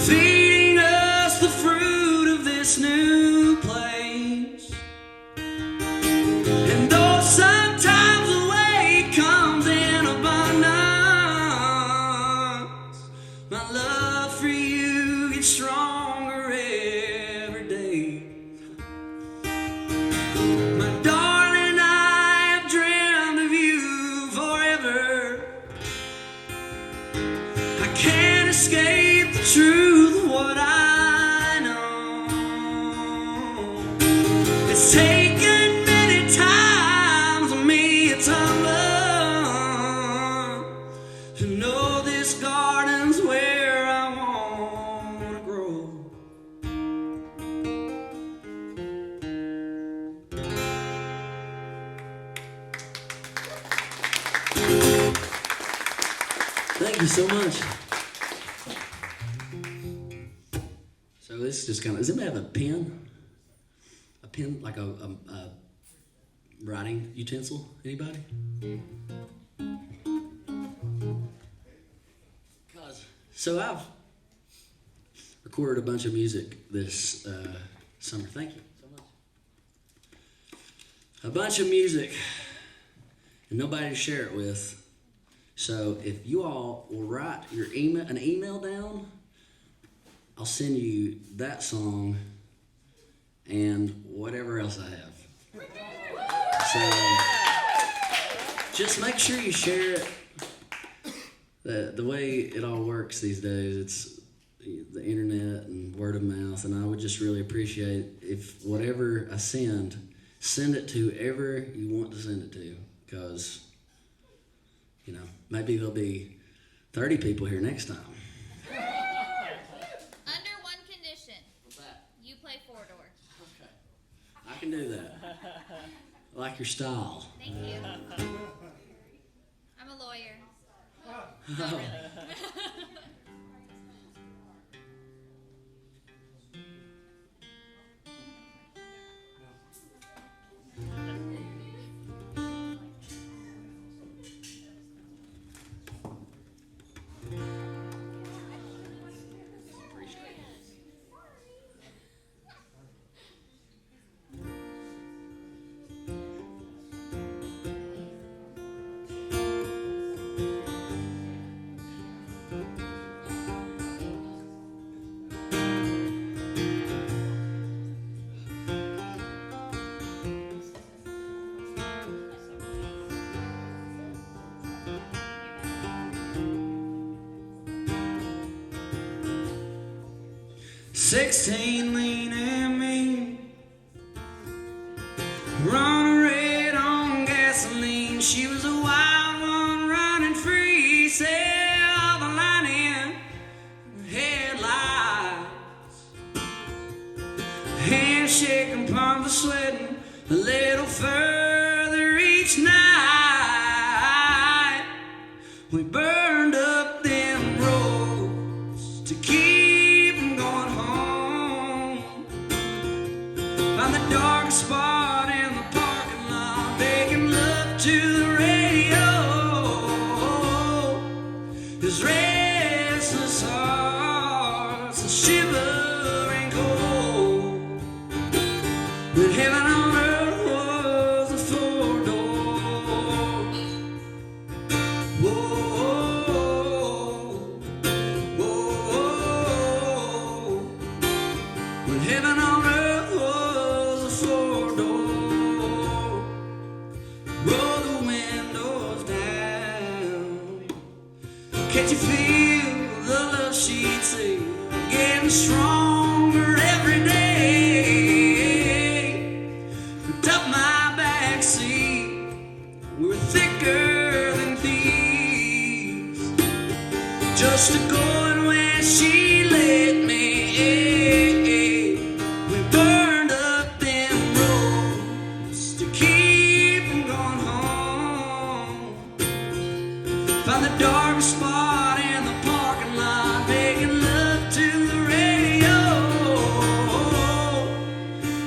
feeding us the fruit of this new place. And though sometimes the way comes in abundance, my love for you gets stronger every day. My darling, I have dreamed of you forever. I can't escape the truth of what I know. It's taken many times of me a tumbling to know this garden's where I want to grow. Thank you so much. So this is just kind of, does anybody have a pen? A pen, like a writing utensil? Anybody? So I've recorded a bunch of music this summer. Thank you so much. A bunch of music and nobody to share it with. So if you all will write your an email down, I'll send you that song and whatever else I have. So just make sure you share it. The way it all works these days, it's the internet and word of mouth, and I would just really appreciate if whatever I send it to whoever you want to send it to, because you know, maybe there'll be 30 people here next time. Under one condition. What's that? You play four-door. Okay. I can do that. I like your style. Thank you. I'm a lawyer. Not really. "16 lean and mean, run red on gasoline. She was a wild one running free, sail the line in headlights. Handshake upon the sweating a little further each night. We burned up them roads. restless hearts are shivering cold. But heaven on earth was a four-door. Whoa, whoa. When heaven on earth was a four-door. Roll the windows down. Can't you feel the love she'd say getting stronger every day? Put up my backseat, we're thicker than thieves. Just a going where she let me. We burned up them roads to keep from going home. Found the darkest spot in the parking lot, making love to the radio.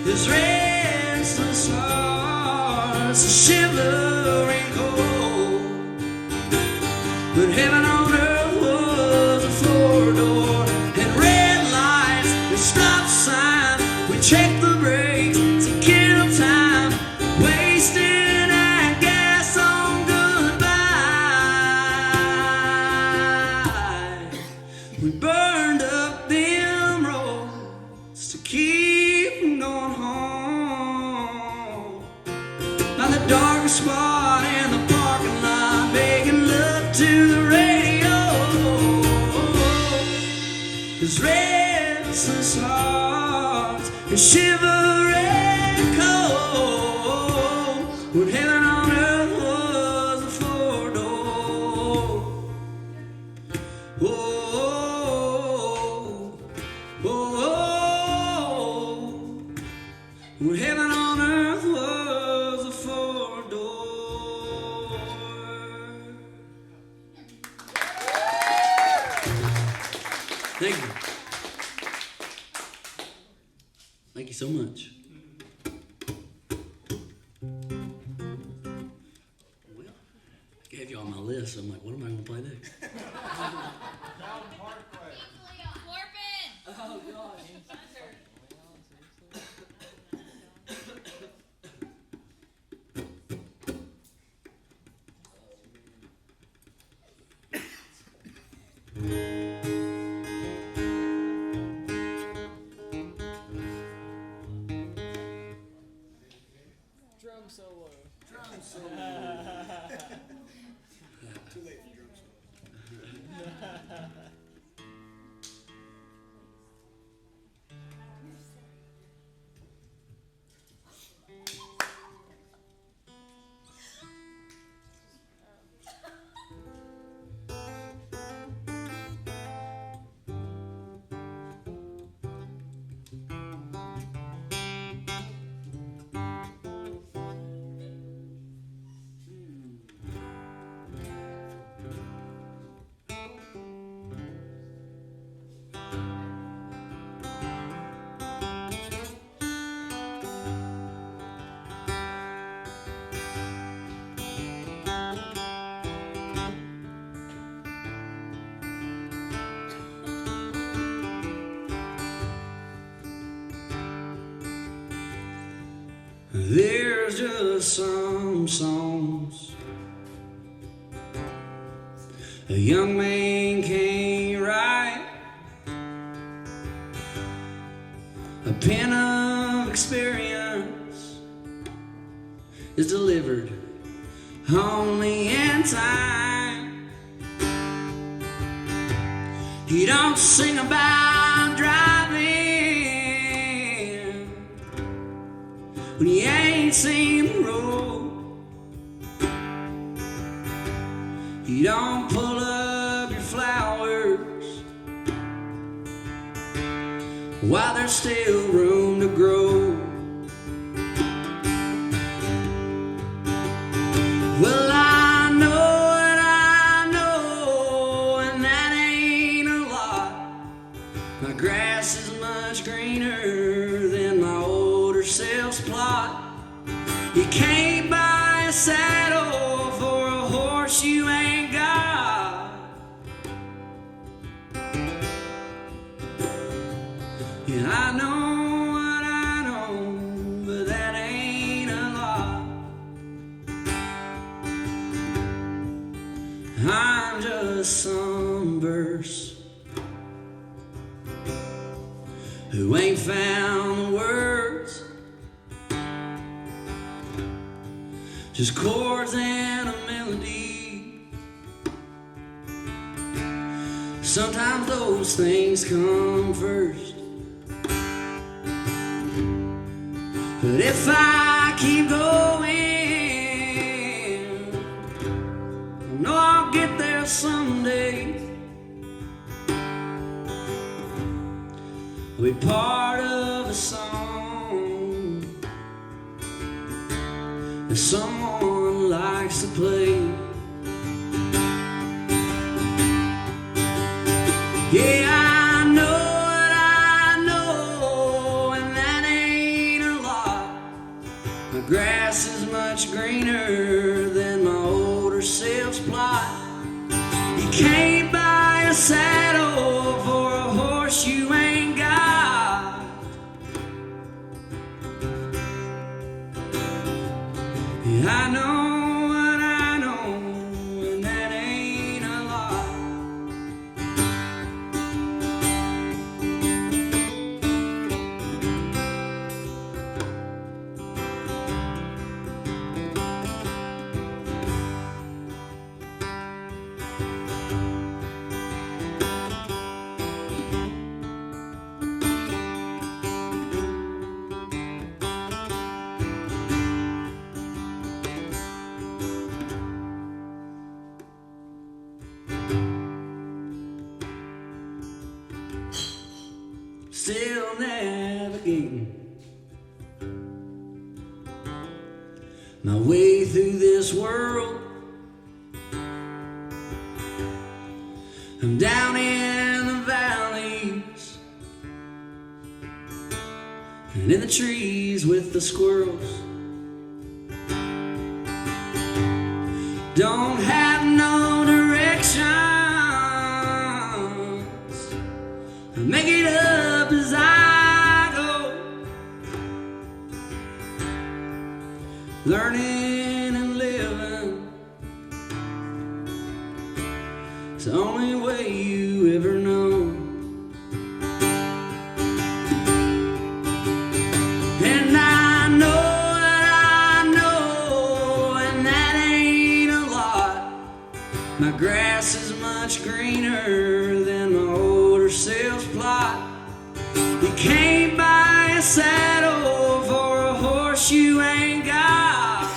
His restless hearts are shivering cold. But heaven on earth was a four-door, and red lights and stop signs. We checked the brakes to kill time, wasting our gas on goodbye. We burned up them roads to keep from going home. Found the darkest spot in the parking lot, making love to the radio. His restless hearts and shivering cold. When heaven on earth was a four-door. Whoa, whoa. When heaven on earth was a four-door. Thank you. Thank you so much. Well, I gave you all my list. I'm like, what am I going to play next? Scorpion. Oh, God. Drum solo. Drum solo. Too late for drum solo. There's just some songs a young man can't write. A pen of experience is delivered only in time. He don't sing about driving when he ain't seen the road. You don't pull up your flowers while there's still room to grow. Well, I know, and that ain't a lot. My grass is much greener than my older self's plot. You can't buy a saddle for a horse you ain't got. Yeah, I know what I know, but that ain't a lot. I'm just some verse who ain't found the words, just chords and a melody. Sometimes those things come first, but if I keep going, I know I'll get there someday. I'll be part of a song that someone likes to play. Yeah, I know what I know, and that ain't a lot. My grass is much greener than my older self's plot. You can't buy a saddle for a horse you ain't got. Yeah, I know what I know, and that ain't a lot. Still navigating my way through this world. I'm down in the valleys and in the trees with the squirrels. Don't have no directions, I make it up as I go, learning and living. It's the only way you ever know. And I know what I know, and that ain't a lot. My grass is much greener than my older self's plot. You can't buy a saddle for a horse you ain't got.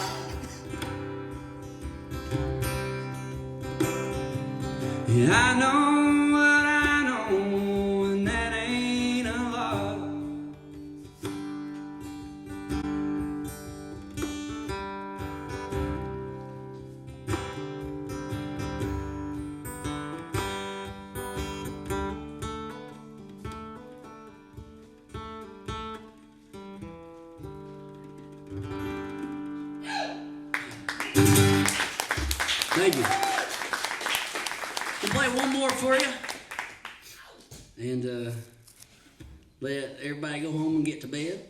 Yeah, I know what I know, and that ain't a lot. Thank you. We'll play one more for you, and let everybody go home and get to bed.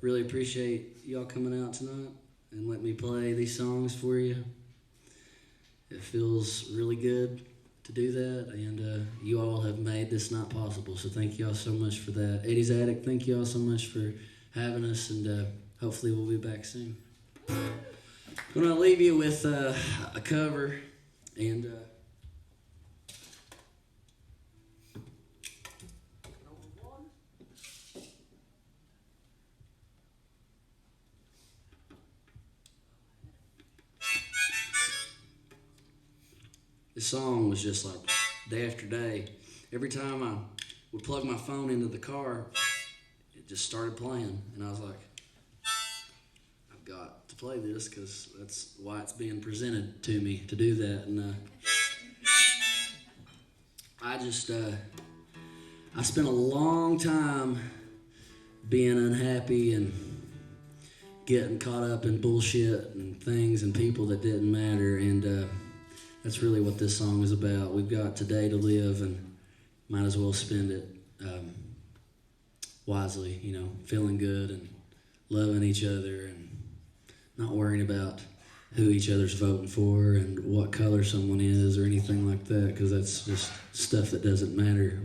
Really appreciate y'all coming out tonight and let me play these songs for you. It feels really good to do that, and you all have made this night possible, so thank y'all so much for that. 80s Attic, thank y'all so much for having us, and hopefully we'll be back soon. I'm going to leave you with a cover, and this song was just like day after day. Every time I would plug my phone into the car, it just started playing, and I was like, I've got to play this because that's why it's being presented to me to do that. And I spent a long time being unhappy and getting caught up in bullshit and things and people that didn't matter, and That's really what this song is about. We've got today to live, and might as well spend it wisely, you know, feeling good and loving each other and not worrying about who each other's voting for and what color someone is or anything like that, because that's just stuff that doesn't matter.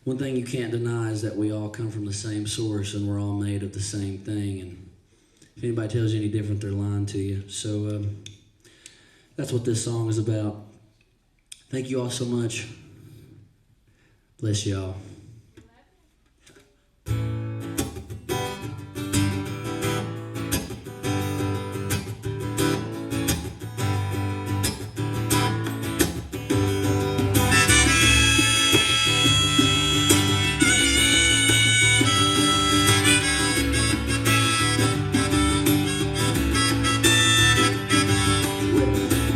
One thing you can't deny is that we all come from the same source and we're all made of the same thing, and if anybody tells you any different, they're lying to you. So that's what this song is about. Thank you all so much. Bless y'all.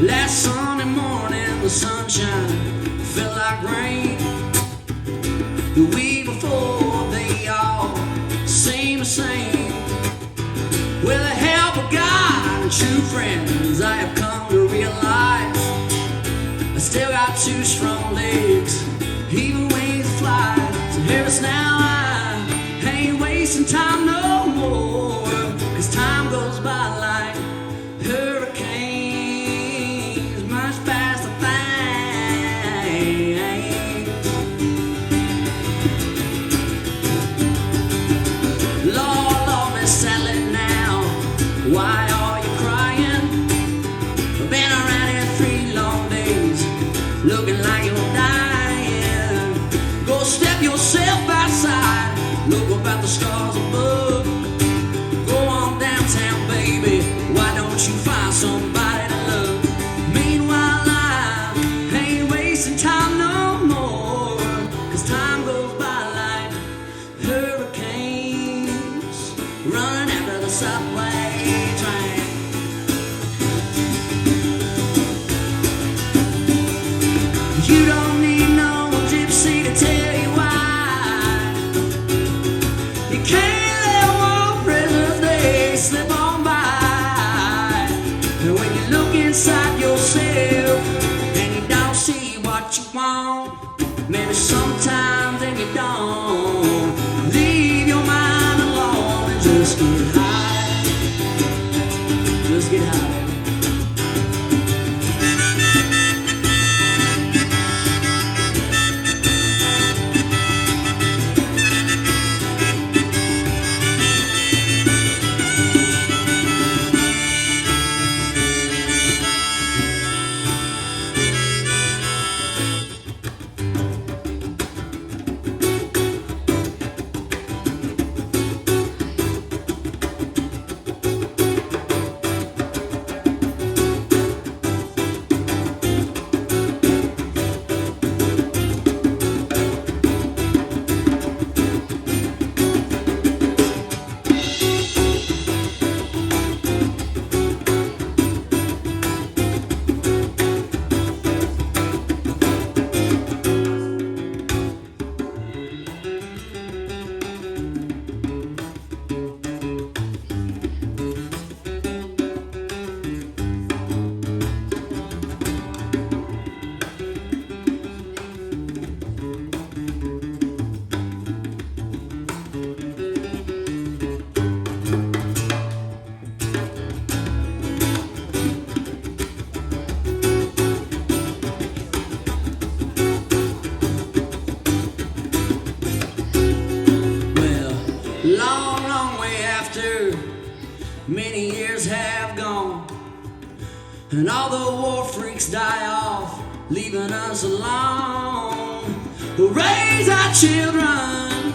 Last Sunday morning, the sunshine felt like rain. The week before, they all seemed the same. With the help of God and true friends, I have come to realize I still got two strong legs, even wings to fly. So hear us now, I ain't wasting time no more, 'cause time goes by like hurricanes, much faster things. Lord, Lord, Miss Sally now, why are you crying? I've been around here 3 long days, looking like you're dying. Go step yourself outside, look up at the stars above. Go on downtown, baby, why don't you find somebody to love? Meanwhile, I ain't wasting time no more, 'cause time goes by like hurricanes, running after the subway train. You don't need no gypsy to tell you why you can't let one President's Day slip on by. And when you look inside yourself and you don't see what you want, maybe sometimes then you don't, leave your mind alone and just get high. Just get high. Long, long way after many years have gone, and all the war freaks die off, leaving us alone. We'll raise our children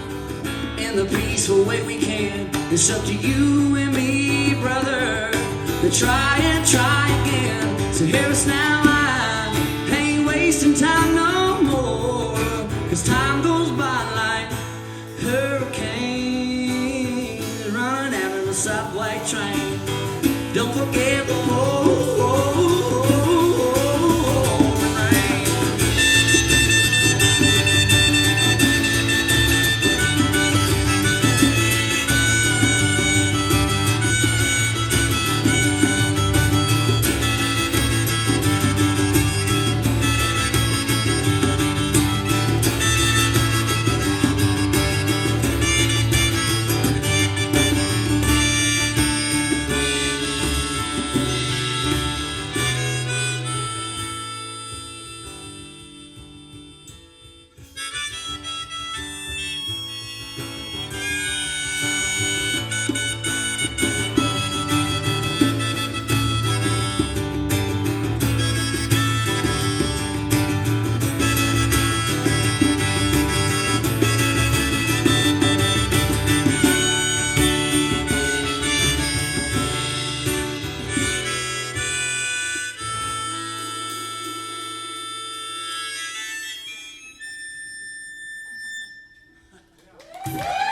in the peaceful way we can. It's up to you and me, brother, to try and try again. So hear us now, I ain't wasting time no more, 'cause time goes by like hurricanes, running after the subway train. Don't forget the rain. Woo!